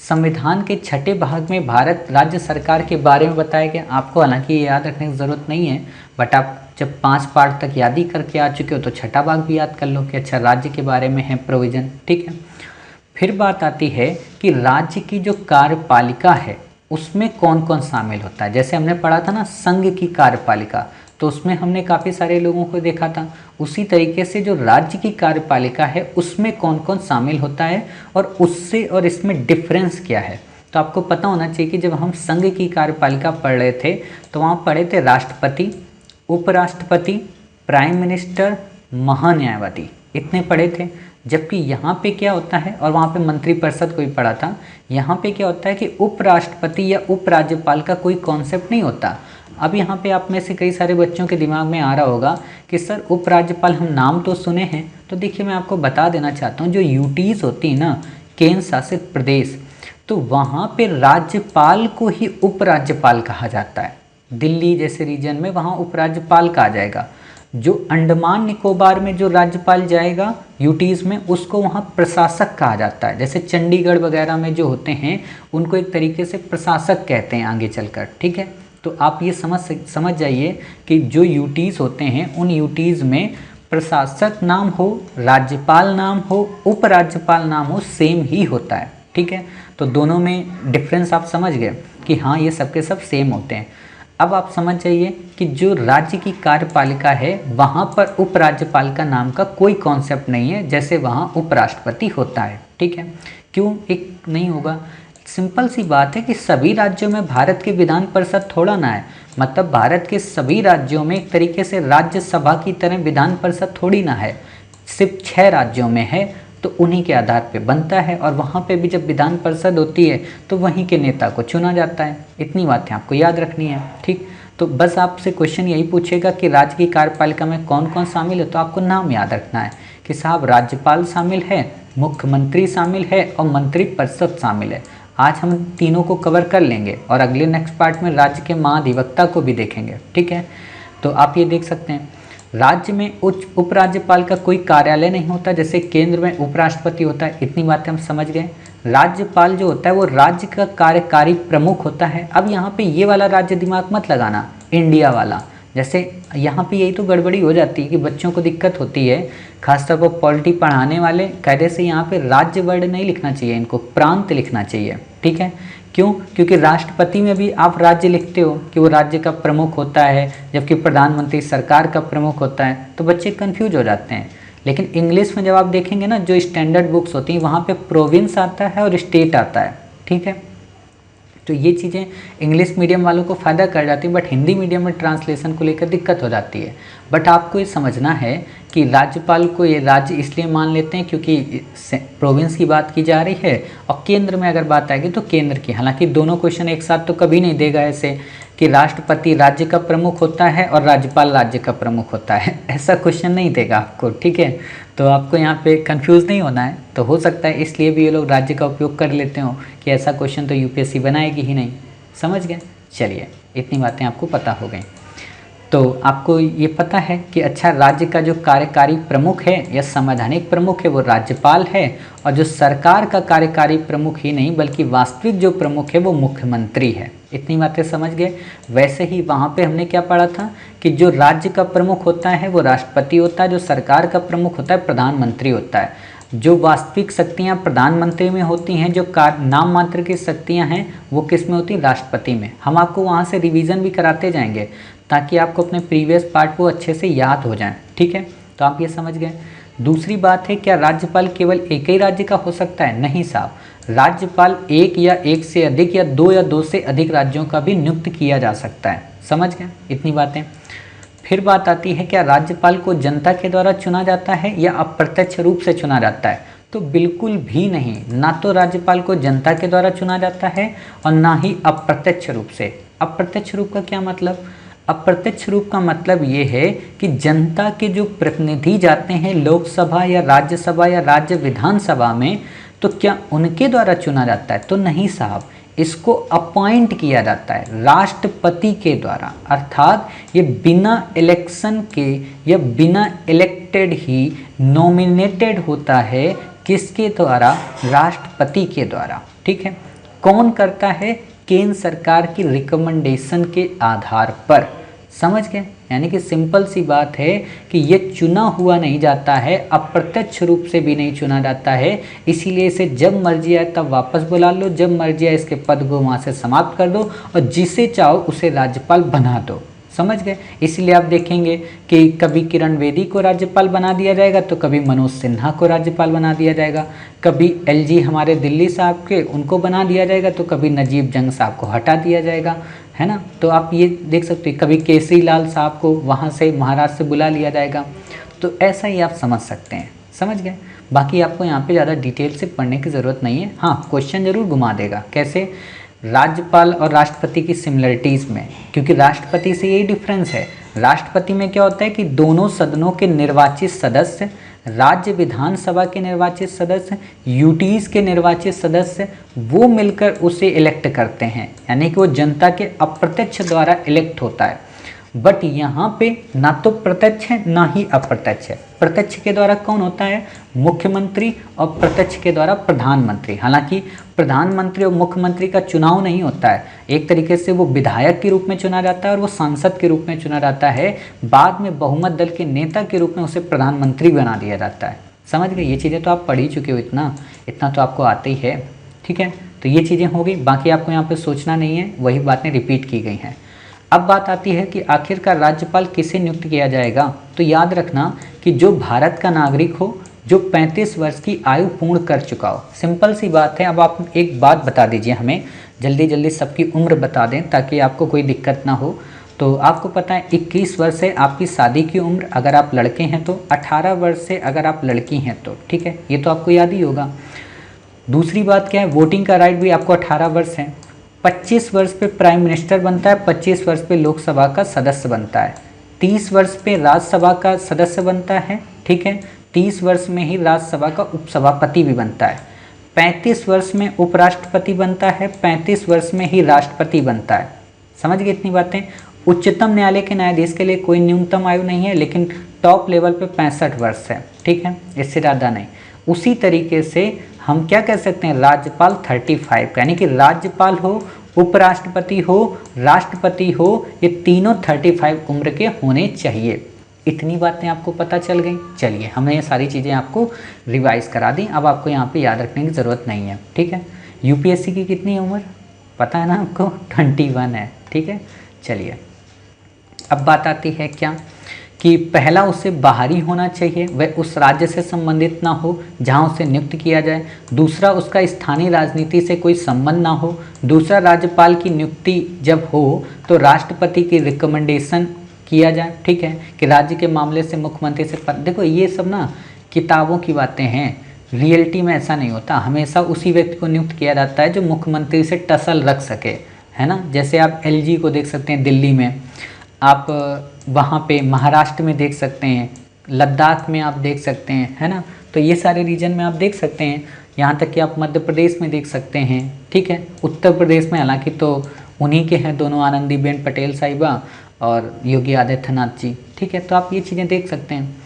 संविधान के 6ठे भाग में भारत राज्य सरकार के बारे में बताया गया। आपको हालांकि ये याद रखने की ज़रूरत नहीं है, बट आप जब 5 पार्ट तक याद ही करके आ चुके हो तो 6ठा भाग भी याद कर लो कि अच्छा राज्य के बारे में है प्रोविज़न। ठीक है, फिर बात आती है कि राज्य की जो कार्यपालिका है उसमें कौन कौन शामिल होता है। जैसे हमने पढ़ा था ना संघ की कार्यपालिका, तो उसमें हमने काफ़ी सारे लोगों को देखा था। उसी तरीके से जो राज्य की कार्यपालिका है उसमें कौन कौन शामिल होता है और उससे और इसमें डिफरेंस क्या है। तो आपको पता होना चाहिए कि जब हम संघ की कार्यपालिका पढ़ रहे थे तो वहाँ पढ़े थे राष्ट्रपति, उपराष्ट्रपति, प्राइम मिनिस्टर, महान्यायवादी, इतने पढ़े थे। जबकि यहाँ पे क्या होता है, और वहाँ पे मंत्रिपरिषद को भी पढ़ा था, यहाँ पे क्या होता है कि उपराष्ट्रपति या उपराज्यपाल का कोई कॉन्सेप्ट नहीं होता। अब यहाँ पे आप में से कई सारे बच्चों के दिमाग में आ रहा होगा कि सर उपराज्यपाल हम नाम तो सुने हैं। तो देखिए मैं आपको बता देना चाहता हूँ, जो यूटीज़ होती है ना, केंद्र शासित प्रदेश, तो वहाँ पे राज्यपाल को ही उपराज्यपाल कहा जाता है। दिल्ली जैसे रीजन में वहाँ उपराज्यपाल कहा जाएगा। जो अंडमान निकोबार में जो राज्यपाल जाएगा यूटीज़ में, उसको वहाँ प्रशासक कहा जाता है। जैसे चंडीगढ़ वगैरह में जो होते हैं उनको एक तरीके से प्रशासक कहते हैं आगे चलकर। ठीक है, तो आप ये समझ जाइए कि जो यूटीज़ होते हैं उन यूटीज़ में प्रशासक नाम हो, राज्यपाल नाम हो, उपराज्यपाल नाम हो, सेम ही होता है। ठीक है, तो दोनों में डिफरेंस आप समझ गए कि हाँ ये सबके सब सेम होते हैं। अब आप समझ जाइए कि जो राज्य की कार्यपालिका है वहाँ पर उपराज्यपाल का नाम का कोई कॉन्सेप्ट नहीं है, जैसे वहाँ उपराष्ट्रपति होता है। ठीक है, क्यों एक नहीं होगा? सिंपल सी बात है कि सभी राज्यों में भारत के विधान परिषद थोड़ा ना है, मतलब भारत के सभी राज्यों में एक तरीके से राज्यसभा की तरह विधान परिषद थोड़ी ना है। सिर्फ 6 राज्यों में है, तो उन्हीं के आधार पे बनता है और वहाँ पे भी जब विधान परिषद होती है तो वहीं के नेता को चुना जाता है। इतनी बातें आपको याद रखनी है। ठीक, तो बस आपसे क्वेश्चन यही पूछेगा कि राज्य की कार्यपालिका में कौन कौन शामिल है, तो आपको नाम याद रखना है कि साहब राज्यपाल शामिल है, मुख्यमंत्री शामिल है और मंत्रिपरिषद शामिल है। आज हम तीनों को कवर कर लेंगे और अगले नेक्स्ट पार्ट में राज्य के महाधिवक्ता को भी देखेंगे। ठीक है, तो आप ये देख सकते हैं राज्य में उपराज्यपाल का कोई कार्यालय नहीं होता, जैसे केंद्र में उपराष्ट्रपति होता है। इतनी बातें हम समझ गए। राज्यपाल जो होता है वो राज्य का कार्यकारी प्रमुख होता है। अब यहाँ पे ये वाला राज्य दिमाग मत लगाना, इंडिया वाला। जैसे यहाँ पे यही तो गड़बड़ी हो जाती है कि बच्चों को दिक्कत होती है, खासतौर पर पॉलिटी पढ़ाने वाले कायदे से यहाँ पे राज्य वर्ड नहीं लिखना चाहिए, इनको प्रांत लिखना चाहिए। ठीक है, क्यों? क्योंकि राष्ट्रपति में भी आप राज्य लिखते हो कि वो राज्य का प्रमुख होता है, जबकि प्रधानमंत्री सरकार का प्रमुख होता है, तो बच्चे कंफ्यूज हो जाते हैं। लेकिन इंग्लिश में जब आप देखेंगे ना, जो स्टैंडर्ड बुक्स होती हैं वहाँ पे प्रोविंस आता है और स्टेट आता है। ठीक है, तो ये चीज़ें इंग्लिश मीडियम वालों को फ़ायदा कर जाती है, बट हिंदी मीडियम में ट्रांसलेशन को लेकर दिक्कत हो जाती है। बट आपको ये समझना है कि राज्यपाल को ये राज्य इसलिए मान लेते हैं क्योंकि प्रोविंस की बात की जा रही है, और केंद्र में अगर बात आएगी तो केंद्र की। हालांकि दोनों क्वेश्चन एक साथ तो कभी नहीं देगा ऐसे कि राष्ट्रपति राज्य का प्रमुख होता है और राज्यपाल राज्य का प्रमुख होता है, ऐसा क्वेश्चन नहीं देगा आपको। ठीक है, तो आपको यहाँ पे कंफ्यूज नहीं होना है। तो हो सकता है इसलिए भी ये लोग राज्य का उपयोग कर लेते हो कि ऐसा क्वेश्चन तो यूपीएससी बनाएगी ही नहीं। समझ गए? चलिए, इतनी बातें आपको पता हो गई। तो आपको ये पता है कि अच्छा राज्य का जो कार्यकारी प्रमुख है या संवैधानिक प्रमुख है वो राज्यपाल है, और जो सरकार का कार्यकारी प्रमुख ही नहीं बल्कि वास्तविक जो प्रमुख है वो मुख्यमंत्री है। इतनी बातें समझ गए। वैसे ही वहाँ पे हमने क्या पढ़ा था कि जो राज्य का प्रमुख होता है वो राष्ट्रपति होता है, जो सरकार का प्रमुख होता है प्रधानमंत्री होता है। जो वास्तविक शक्तियाँ प्रधानमंत्री में होती हैं, जो नाम मात्र की शक्तियाँ हैं वो किस में होती हैं? राष्ट्रपति में। हम आपको वहाँ से रिवीजन भी कराते जाएंगे ताकि आपको अपने प्रीवियस पार्ट को अच्छे से याद हो जाए, ठीक है। तो आप ये समझ गए। दूसरी बात है, क्या राज्यपाल केवल एक ही राज्य का हो सकता है? नहीं साहब, राज्यपाल एक या एक से अधिक या दो से अधिक राज्यों का भी नियुक्त किया जा सकता है। समझ गए इतनी बातें। फिर बात आती है, क्या राज्यपाल को जनता के द्वारा चुना जाता है या अप्रत्यक्ष रूप से चुना जाता है? तो बिल्कुल भी नहीं, ना तो राज्यपाल को जनता के द्वारा चुना जाता है और ना ही अप्रत्यक्ष रूप से। अप्रत्यक्ष रूप का क्या मतलब? अप्रत्यक्ष रूप का मतलब ये है कि जनता के जो प्रतिनिधि जाते हैं लोकसभा या राज्यसभा या राज्य विधानसभा में, तो क्या उनके द्वारा चुना जाता है? तो नहीं साहब, इसको अपॉइंट किया जाता है राष्ट्रपति के द्वारा। अर्थात ये बिना इलेक्शन के या बिना इलेक्टेड ही नॉमिनेटेड होता है। किसके द्वारा? राष्ट्रपति के द्वारा, ठीक है। कौन करता है? केंद्र सरकार की रिकमेंडेशन के आधार पर। समझ गए? यानी कि सिंपल सी बात है कि ये चुना हुआ नहीं जाता है, अप्रत्यक्ष रूप से भी नहीं चुना जाता है। इसीलिए इसे जब मर्जी आए तब वापस बुला लो, जब मर्जी आए इसके पद को वहाँ से समाप्त कर दो और जिसे चाहो उसे राज्यपाल बना दो। समझ गए? इसीलिए आप देखेंगे कि कभी किरण बेदी को राज्यपाल बना दिया जाएगा तो कभी मनोज सिन्हा को राज्यपाल बना दिया जाएगा, कभी एलजी हमारे दिल्ली साहब के उनको बना दिया जाएगा तो कभी नजीब जंग साहब को हटा दिया जाएगा, है ना। तो आप ये देख सकते हैं, कभी केसरी लाल साहब को वहाँ से महाराष्ट्र से बुला लिया जाएगा। तो ऐसा ही आप समझ सकते हैं। समझ गए? बाकी आपको यहाँ पे ज़्यादा डिटेल से पढ़ने की ज़रूरत नहीं है। हाँ, क्वेश्चन जरूर घुमा देगा। कैसे? राज्यपाल और राष्ट्रपति की सिमिलरिटीज़ में, क्योंकि राष्ट्रपति से यही डिफरेंस है। राष्ट्रपति में क्या होता है कि दोनों सदनों के निर्वाचित सदस्य, राज्य विधानसभा के निर्वाचित सदस्य, यूटीज़ के निर्वाचित सदस्य, वो मिलकर उसे इलेक्ट करते हैं, यानी कि वो जनता के अप्रत्यक्ष द्वारा इलेक्ट होता है। बट यहाँ पे ना तो प्रत्यक्ष है ना ही अप्रत्यक्ष है। प्रत्यक्ष के द्वारा कौन होता है? मुख्यमंत्री, और प्रत्यक्ष के द्वारा प्रधानमंत्री। हालांकि प्रधानमंत्री और मुख्यमंत्री का चुनाव नहीं होता है, एक तरीके से वो विधायक के रूप में चुना जाता है और वो सांसद के रूप में चुना जाता है। बाद में बहुमत दल के नेता के रूप में उसे प्रधानमंत्री बना दिया जाता है। समझ गए? ये चीज़ें तो आप पढ़ ही चुके हो, इतना तो आपको आते ही है, ठीक है। तो ये चीज़ें हो गई, बाकी आपको यहाँ पर सोचना नहीं है, वही बातें रिपीट की गई हैं। अब बात आती है कि आखिरकार राज्यपाल किसे नियुक्त किया जाएगा। तो याद रखना कि जो भारत का नागरिक हो, जो 35 वर्ष की आयु पूर्ण कर चुका हो। सिंपल सी बात है। अब आप एक बात बता दीजिए, हमें जल्दी जल्दी सबकी उम्र बता दें ताकि आपको कोई दिक्कत ना हो। तो आपको पता है 21 वर्ष है आपकी शादी की उम्र अगर आप लड़के हैं तो, 18 वर्ष से अगर आप लड़की हैं तो, ठीक है। ये तो आपको याद ही होगा। दूसरी बात क्या है? वोटिंग का राइट भी आपको 18 वर्ष है। 25 वर्ष पे प्राइम मिनिस्टर बनता है, 25 वर्ष पे लोकसभा का सदस्य बनता है, 30 वर्ष पे राज्यसभा का सदस्य बनता है, ठीक है। 30 वर्ष में ही राज्यसभा का उपसभापति भी बनता है, 35 वर्ष में उपराष्ट्रपति बनता है, 35 वर्ष में ही राष्ट्रपति बनता है। समझ गए इतनी बातें? उच्चतम न्यायालय के न्यायाधीश के लिए कोई न्यूनतम आयु नहीं है, लेकिन टॉप लेवल पे 65 वर्ष है, ठीक है, इससे ज़्यादा नहीं। उसी तरीके से हम क्या कह सकते हैं? राज्यपाल 35, यानी कि राज्यपाल हो, उपराष्ट्रपति हो, राष्ट्रपति हो, ये तीनों 35 उम्र के होने चाहिए। इतनी बातें आपको पता चल गई। चलिए, हमने ये सारी चीज़ें आपको रिवाइज करा दी, अब आपको यहाँ पे याद रखने की ज़रूरत नहीं है, ठीक है। यूपीएससी की कितनी उम्र पता है ना आपको? 21 है, ठीक है। चलिए, अब बात आती है क्या कि पहला उसे बाहरी होना चाहिए, वह उस राज्य से संबंधित ना हो जहां उसे नियुक्त किया जाए। दूसरा, उसका स्थानीय राजनीति से कोई संबंध ना हो। दूसरा, राज्यपाल की नियुक्ति जब हो तो राष्ट्रपति की रिकमेंडेशन किया जाए, ठीक है, कि राज्य के मामले से मुख्यमंत्री से देखो ये सब ना किताबों की बातें हैं, रियलिटी में ऐसा नहीं होता। हमेशा उसी व्यक्ति को नियुक्त किया जाता है जो मुख्यमंत्री से टसल रख सके, है ना। जैसे आप एलजी को देख सकते हैं दिल्ली में, आप वहाँ पे महाराष्ट्र में देख सकते हैं, लद्दाख में आप देख सकते हैं, है ना। तो ये सारे रीजन में आप देख सकते हैं, यहाँ तक कि आप मध्य प्रदेश में देख सकते हैं, ठीक है। उत्तर प्रदेश में हालांकि तो उन्हीं के हैं दोनों, आनंदीबेन पटेल साहिबा और योगी आदित्यनाथ जी, ठीक है। तो आप ये चीज़ें देख सकते हैं।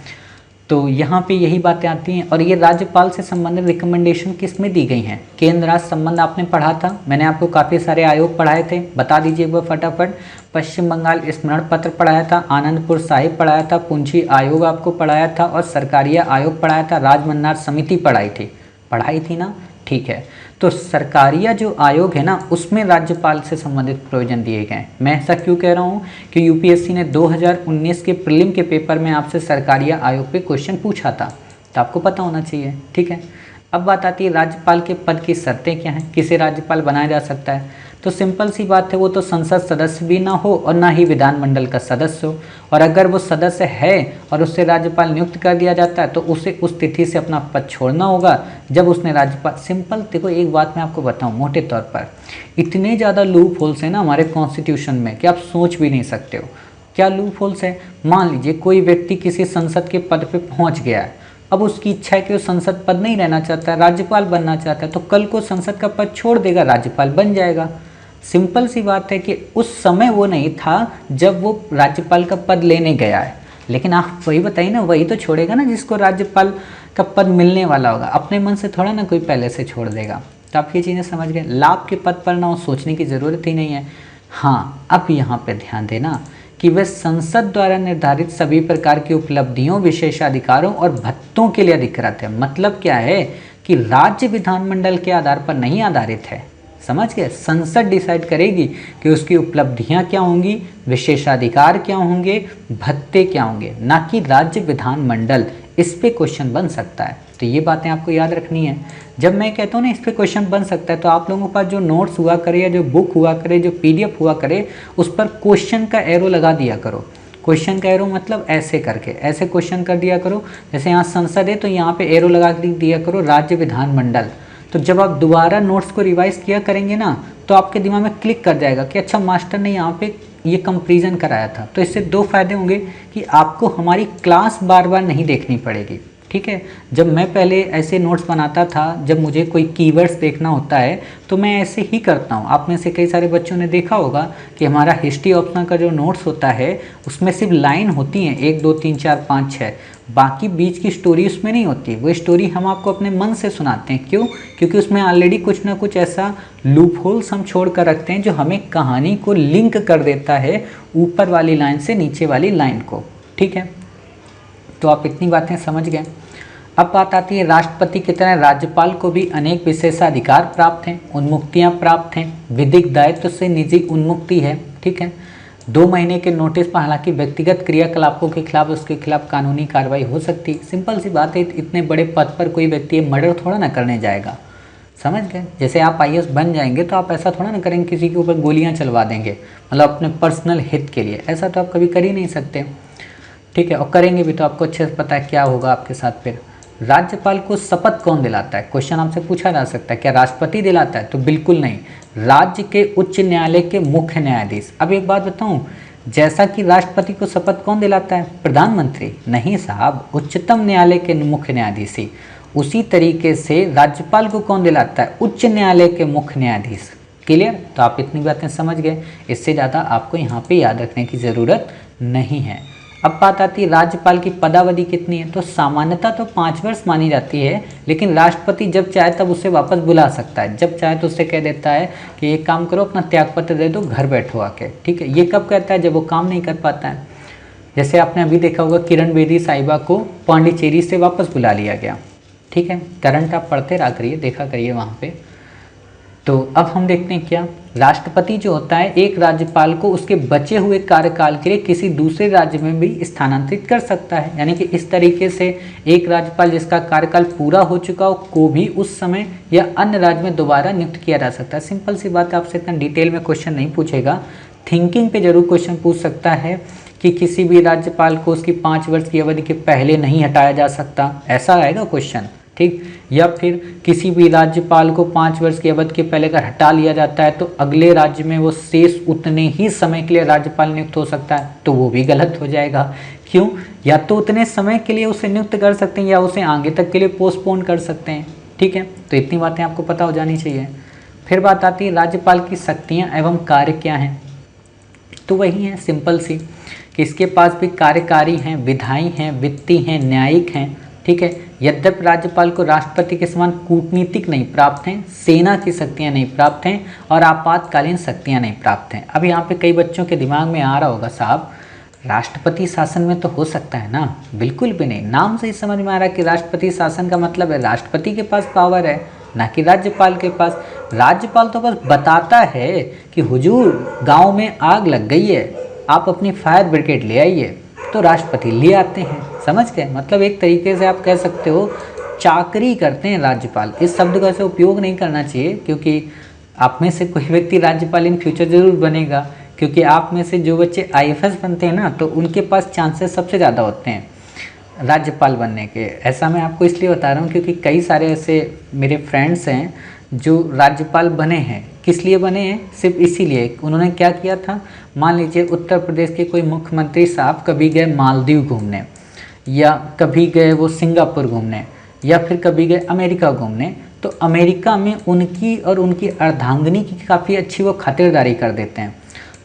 तो यहाँ पे यही बातें आती हैं। और ये राज्यपाल से संबंधित रिकमेंडेशन किस में दी गई हैं? केंद्र राज्य संबंध आपने पढ़ा था, मैंने आपको काफ़ी सारे आयोग पढ़ाए थे, बता दीजिए एक बार फटाफट। पश्चिम बंगाल स्मरण पत्र पढ़ाया था, आनंदपुर साहिब पढ़ाया था, पूंछी आयोग आपको पढ़ाया था, और सरकारिया आयोग पढ़ाया था, राजमन्नार समिति पढ़ाई थी ना, ठीक है। तो सरकारिया जो आयोग है ना, उसमें राज्यपाल से संबंधित प्रोविजन दिए गए हैं। मैं ऐसा क्यों कह रहा हूँ कि यूपीएससी ने 2019 के प्रीलिम के पेपर में आपसे सरकारिया आयोग पे क्वेश्चन पूछा था, तो आपको पता होना चाहिए, ठीक है। अब बात आती है राज्यपाल के पद की शर्तें क्या हैं, किसे राज्यपाल बनाया जा सकता है। तो सिंपल सी बात है, वो तो संसद सदस्य भी ना हो और ना ही विधानमंडल का सदस्य हो। और अगर वो सदस्य है और उससे राज्यपाल नियुक्त कर दिया जाता है तो उसे उस तिथि से अपना पद छोड़ना होगा जब उसने राज्यपाल। सिंपल देखो, एक बात मैं आपको बताऊं मोटे तौर पर, इतने ज़्यादा लूप होल्स हैं ना हमारे कॉन्स्टिट्यूशन में कि आप सोच भी नहीं सकते हो। क्या लूप होल्स है? मान लीजिए कोई व्यक्ति किसी संसद के पद पर पहुँच गया है, अब उसकी इच्छा है कि वो संसद पद नहीं रहना चाहता है, राज्यपाल बनना चाहता है, तो कल को संसद का पद छोड़ देगा, राज्यपाल बन जाएगा। सिंपल सी बात है कि उस समय वो नहीं था जब वो राज्यपाल का पद लेने गया है, लेकिन आप वही बताइए ना, वही तो छोड़ेगा ना जिसको राज्यपाल का पद मिलने वाला होगा। अपने मन से थोड़ा ना कोई पहले से छोड़ देगा। तो आप ये चीज़ें समझ गए। लाभ के पद पर ना हो, सोचने की ज़रूरत ही नहीं है। हाँ, अब यहाँ पे ध्यान देना कि वह संसद द्वारा निर्धारित सभी प्रकार की उपलब्धियों, विशेषाधिकारों और भत्तों के लिए अधिकृत है। मतलब क्या है कि राज्य विधानमंडल के आधार पर नहीं आधारित है, समझ गए। संसद डिसाइड करेगी कि उसकी उपलब्धियां क्या होंगी, विशेषाधिकार क्या होंगे, भत्ते क्या होंगे, ना कि राज्य विधानमंडल। इस पे क्वेश्चन बन सकता है, तो ये बातें आपको याद रखनी है। जब मैं कहता हूँ ना इस पे क्वेश्चन बन सकता है, तो आप लोगों के पास जो नोट्स हुआ करे या जो बुक हुआ करे, जो पीडीएफ हुआ करे, उस पर क्वेश्चन का एरो लगा दिया करो। क्वेश्चन का एरो मतलब ऐसे करके, ऐसे क्वेश्चन कर दिया करो। जैसे यहाँ संसद है तो यहाँ पे एरो लगा दिया करो राज्य विधानमंडल। तो जब आप दोबारा नोट्स को रिवाइज किया करेंगे ना, तो आपके दिमाग में क्लिक कर जाएगा कि अच्छा मास्टर ने यहाँ पे ये कंपैरिजन कराया था। तो इससे दो फायदे होंगे कि आपको हमारी क्लास बार बार नहीं देखनी पड़ेगी, ठीक है। जब मैं पहले ऐसे नोट्स बनाता था, जब मुझे कोई कीवर्ड्स देखना होता है तो मैं ऐसे ही करता हूँ। आप में से कई सारे बच्चों ने देखा होगा कि हमारा हिस्ट्री ऑप्शनल का जो नोट्स होता है उसमें सिर्फ लाइन होती हैं 1 2 3 4 5 6, बाकी बीच की स्टोरी उसमें नहीं होती। वो स्टोरी हम आपको अपने मन से सुनाते हैं। क्यों? क्योंकि उसमें ऑलरेडी कुछ ना कुछ ऐसा लूप होल्स हम छोड़ कर रखते हैं जो हमें कहानी को लिंक कर देता है ऊपर वाली लाइन से नीचे वाली लाइन को, ठीक है। तो आप इतनी बातें समझ गए। अब बात आती है राष्ट्रपति की तरह राज्यपाल को भी अनेक विशेषाधिकार प्राप्त हैं, उन्मुक्तियां प्राप्त हैं, विधिक दायित्व से निजी उन्मुक्ति है, ठीक है। 2 महीने के नोटिस पर हालांकि व्यक्तिगत क्रियाकलापों के खिलाफ उसके खिलाफ कानूनी कार्रवाई हो सकती। सिंपल सी बात है, इतने बड़े पद पर कोई व्यक्ति मर्डर थोड़ा ना करने जाएगा, समझ गए। जैसे आप आईएएस बन जाएंगे तो आप ऐसा थोड़ा ना करेंगे किसी के ऊपर गोलियां चलवा देंगे, मतलब अपने पर्सनल हित के लिए। ऐसा तो आप कभी कर ही नहीं सकते, ठीक है। और करेंगे भी तो आपको अच्छे से पता है क्या होगा आपके साथ। फिर राज्यपाल को शपथ कौन दिलाता है? क्वेश्चन आपसे पूछा जा सकता है, क्या राष्ट्रपति दिलाता है? तो बिल्कुल नहीं, राज्य के उच्च न्यायालय के मुख्य न्यायाधीश। अब एक बात बताऊं, जैसा कि राष्ट्रपति को शपथ कौन दिलाता है? प्रधानमंत्री? नहीं साहब, उच्चतम न्यायालय के मुख्य न्यायाधीश ही। उसी तरीके से राज्यपाल को कौन दिलाता है? उच्च न्यायालय के मुख्य न्यायाधीश। क्लियर? तो आप इतनी बातें समझ गए, इससे ज़्यादा आपको यहाँ पे याद रखने की ज़रूरत नहीं है। अब बात आती है राज्यपाल की पदावधि कितनी है? तो सामान्यतः तो 5 वर्ष मानी जाती है, लेकिन राष्ट्रपति जब चाहे तब उसे वापस बुला सकता है। जब चाहे तो उससे कह देता है कि एक काम करो, अपना त्यागपत्र दे दो, घर बैठो आके, ठीक है। ये कब कहता है? जब वो काम नहीं कर पाता है। जैसे आपने अभी देखा होगा किरण बेदी साहिबा को पांडिचेरी से वापस बुला लिया गया, ठीक है। करंट आप पढ़ते रहा करिए, देखा करिए वहाँ पे। तो अब हम देखते हैं क्या राष्ट्रपति जो होता है एक राज्यपाल को उसके बचे हुए कार्यकाल के लिए किसी दूसरे राज्य में भी स्थानांतरित कर सकता है। यानी कि इस तरीके से एक राज्यपाल जिसका कार्यकाल पूरा हो चुका हो को भी उस समय या अन्य राज्य में दोबारा नियुक्त किया जा सकता है। सिंपल सी बात है, आपसे इतना डिटेल में क्वेश्चन नहीं पूछेगा, थिंकिंग पे जरूर क्वेश्चन पूछ सकता है कि किसी भी राज्यपाल को उसकी 5 वर्ष की अवधि के पहले नहीं हटाया जा सकता, ऐसा आएगा क्वेश्चन, ठीक। या फिर किसी भी राज्यपाल को 5 वर्ष की अवधि के पहले अगर हटा लिया जाता है तो अगले राज्य में वो शेष उतने ही समय के लिए राज्यपाल नियुक्त हो सकता है, तो वो भी गलत हो जाएगा। क्यों? या तो उतने समय के लिए उसे नियुक्त कर सकते हैं या उसे आगे तक के लिए पोस्टपोन कर सकते हैं, ठीक है। तो इतनी बातें आपको पता हो जानी चाहिए। फिर बात आती है राज्यपाल की शक्तियाँ एवं कार्य क्या हैं। तो वही है सिंपल सी कि इसके पास भी कार्यकारी हैं, विधायी हैं, वित्तीय हैं, न्यायिक हैं, ठीक है। यद्यपि राज्यपाल को राष्ट्रपति के समान कूटनीतिक नहीं प्राप्त हैं, सेना की शक्तियां नहीं प्राप्त हैं और आपातकालीन शक्तियां नहीं प्राप्त हैं। अब यहाँ पे कई बच्चों के दिमाग में आ रहा होगा, साहब राष्ट्रपति शासन में तो हो सकता है ना? बिल्कुल भी नहीं। नाम से ही समझ में आ रहा है कि राष्ट्रपति शासन का मतलब है राष्ट्रपति के पास पावर है, ना कि राज्यपाल के पास। राज्यपाल तो बस बताता है कि हुजूर गांव में आग लग गई है, आप अपनी फायर ब्रिगेड ले आइए, तो राष्ट्रपति ले आते हैं। समझ गए? मतलब एक तरीके से आप कह सकते हो चाकरी करते हैं राज्यपाल। इस शब्द का ऐसे उपयोग नहीं करना चाहिए, क्योंकि आप में से कोई व्यक्ति राज्यपाल इन फ्यूचर जरूर बनेगा, क्योंकि आप में से जो बच्चे आईएफएस बनते हैं ना, तो उनके पास चांसेस सबसे ज़्यादा होते हैं राज्यपाल बनने के। ऐसा मैं आपको इसलिए बता रहा हूँ क्योंकि कई सारे ऐसे मेरे फ्रेंड्स हैं जो राज्यपाल बने हैं। किस लिए बने हैं? सिर्फ इसीलिए। उन्होंने क्या किया था, मान लीजिए उत्तर प्रदेश के कोई मुख्यमंत्री साहब कभी गए मालदीव घूमने, या कभी गए वो सिंगापुर घूमने, या फिर कभी गए अमेरिका घूमने, तो अमेरिका में उनकी और उनकी अर्धांगिनी की काफ़ी अच्छी वो खातिरदारी कर देते हैं।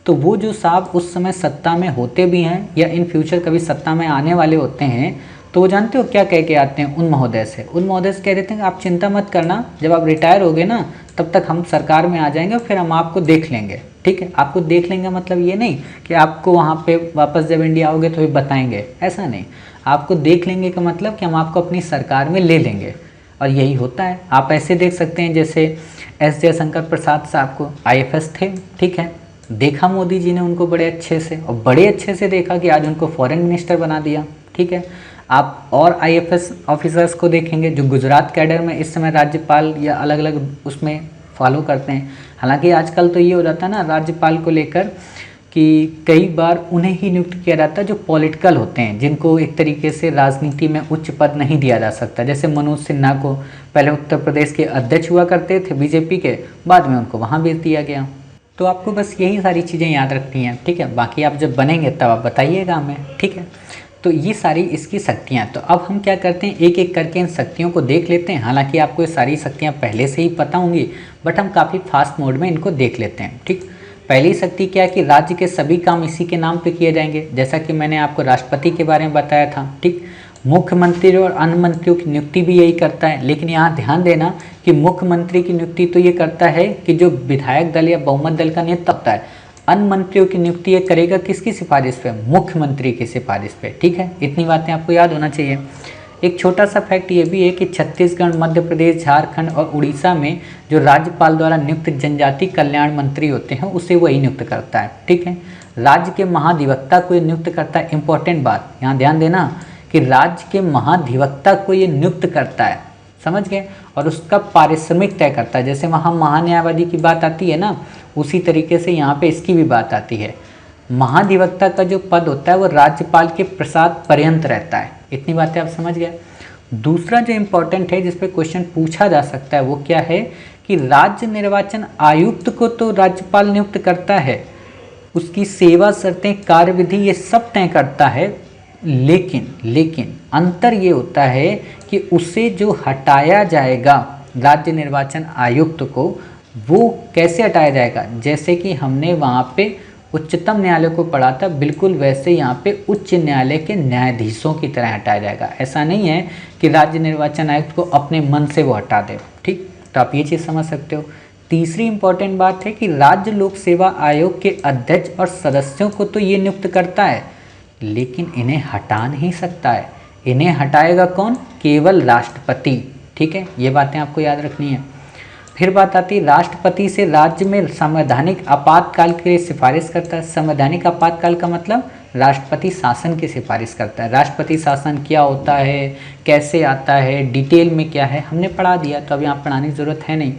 तो वो जो साहब उस समय सत्ता में होते भी हैं या इन फ्यूचर कभी सत्ता में आने वाले होते हैं, तो वो जानते हो क्या कह के आते हैं उन महोदय से? उन महोदय से कह देते हैं कि आप चिंता मत करना, जब आप रिटायर होगे ना तब तक हम सरकार में आ जाएंगे, फिर हम आपको देख लेंगे। ठीक है, आपको देख लेंगे मतलब ये नहीं कि आपको वहाँ पे वापस जब इंडिया आओगे तो भी बताएंगे, ऐसा नहीं। आपको देख लेंगे का मतलब कि हम आपको अपनी सरकार में ले लेंगे, और यही होता है। आप ऐसे देख सकते हैं जैसे एस जयशंकर प्रसाद साहब को आईएफएस थे, ठीक है, देखा मोदी जी ने उनको बड़े अच्छे से, और बड़े अच्छे से देखा कि आज उनको फॉरेन मिनिस्टर बना दिया। ठीक है, आप और आईएफएस ऑफिसर्स को देखेंगे जो गुजरात कैडर में इस समय राज्यपाल या अलग अलग उसमें फॉलो करते हैं। हालांकि आजकल तो ये हो जाता है ना राज्यपाल को लेकर कि कई बार उन्हें ही नियुक्त किया जाता है जो पॉलिटिकल होते हैं, जिनको एक तरीके से राजनीति में उच्च पद नहीं दिया जा सकता। जैसे मनोज सिन्हा को पहले उत्तर प्रदेश के अध्यक्ष हुआ करते थे बीजेपी के, बाद में उनको वहाँ भेज दिया गया। तो आपको बस यही सारी चीज़ें याद रखनी हैं, ठीक है। बाकी आप जब बनेंगे तब आप बताइएगा हमें, ठीक है। तो ये सारी इसकी शक्तियाँ। तो अब हम क्या करते हैं, एक एक करके इन शक्तियों को देख लेते हैं। हालांकि आपको ये सारी शक्तियाँ पहले से ही पता होंगी, बट हम काफ़ी फास्ट मोड में इनको देख लेते हैं, ठीक। पहली शक्ति क्या है कि राज्य के सभी काम इसी के नाम पे किए जाएंगे, जैसा कि मैंने आपको राष्ट्रपति के बारे में बताया था, ठीक। मुख्यमंत्री और अन्य मंत्रियों की नियुक्ति भी यही करता है, लेकिन यहाँ ध्यान देना कि मुख्यमंत्री की नियुक्ति तो ये करता है कि जो विधायक दल या बहुमत दल का नेतृत्व होता है। अन्य मंत्रियों की नियुक्ति ये करेगा किसकी सिफारिश पे? मुख्यमंत्री की सिफारिश पे, ठीक है। इतनी बातें आपको याद होना चाहिए। एक छोटा सा फैक्ट ये भी है कि छत्तीसगढ़, मध्य प्रदेश, झारखंड और उड़ीसा में जो राज्यपाल द्वारा नियुक्त जनजाति कल्याण मंत्री होते हैं उसे वही नियुक्त करता है, ठीक है। राज्य के महाधिवक्ता को ये नियुक्त करता है। इंपॉर्टेंट बात यहाँ ध्यान देना कि राज्य के महाधिवक्ता को ये नियुक्त करता है, समझ गए, और उसका पारिश्रमिक तय करता है। जैसे वहाँ महान्यायवादी की बात आती है ना, उसी तरीके से यहाँ पे इसकी भी बात आती है। महाधिवक्ता का जो पद होता है वो राज्यपाल के प्रसाद पर्यंत रहता है। इतनी बातें आप समझ गए। दूसरा जो इम्पोर्टेंट है जिस पे क्वेश्चन पूछा जा सकता है वो क्या है कि राज्य निर्वाचन आयुक्त को तो राज्यपाल नियुक्त करता है, उसकी सेवा शर्तें, कार्यविधि ये सब तय करता है, लेकिन अंतर ये होता है कि उसे जो हटाया जाएगा राज्य निर्वाचन आयुक्त को, वो कैसे हटाया जाएगा? जैसे कि हमने वहाँ पे उच्चतम न्यायालय को पढ़ा था, बिल्कुल वैसे यहाँ पे उच्च न्यायालय के न्यायाधीशों की तरह हटाया जाएगा। ऐसा नहीं है कि राज्य निर्वाचन आयुक्त को अपने मन से वो हटा दे, ठीक। तो आप ये चीज़ समझ सकते हो। तीसरी इंपॉर्टेंट बात है कि राज्य लोक सेवा आयोग के अध्यक्ष और सदस्यों को तो ये नियुक्त करता है, लेकिन इन्हें हटा नहीं सकता है। इन्हें हटाएगा कौन? केवल राष्ट्रपति, ठीक है। ये बातें आपको याद रखनी है। फिर बात आती है राष्ट्रपति से राज्य में संवैधानिक आपातकाल के लिए सिफारिश करता है। संवैधानिक आपातकाल का मतलब राष्ट्रपति शासन की सिफारिश करता है। राष्ट्रपति शासन क्या होता है, कैसे आता है, डिटेल में क्या है, हमने पढ़ा दिया, तो अब यहाँ पढ़ाने की ज़रूरत है नहीं।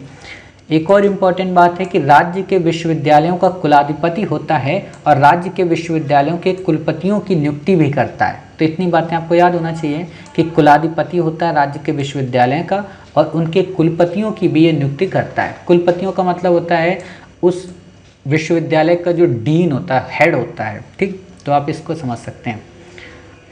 एक और इम्पॉर्टेंट बात है कि राज्य के विश्वविद्यालयों का कुलाधिपति होता है और राज्य के विश्वविद्यालयों के कुलपतियों की नियुक्ति भी करता है। तो इतनी बातें आपको याद होना चाहिए कि कुलाधिपति होता है राज्य के विश्वविद्यालय का, और उनके कुलपतियों की भी ये नियुक्ति करता है। कुलपतियों का मतलब होता है उस विश्वविद्यालय का जो डीन होता है, हेड होता है, ठीक। तो आप इसको समझ सकते हैं।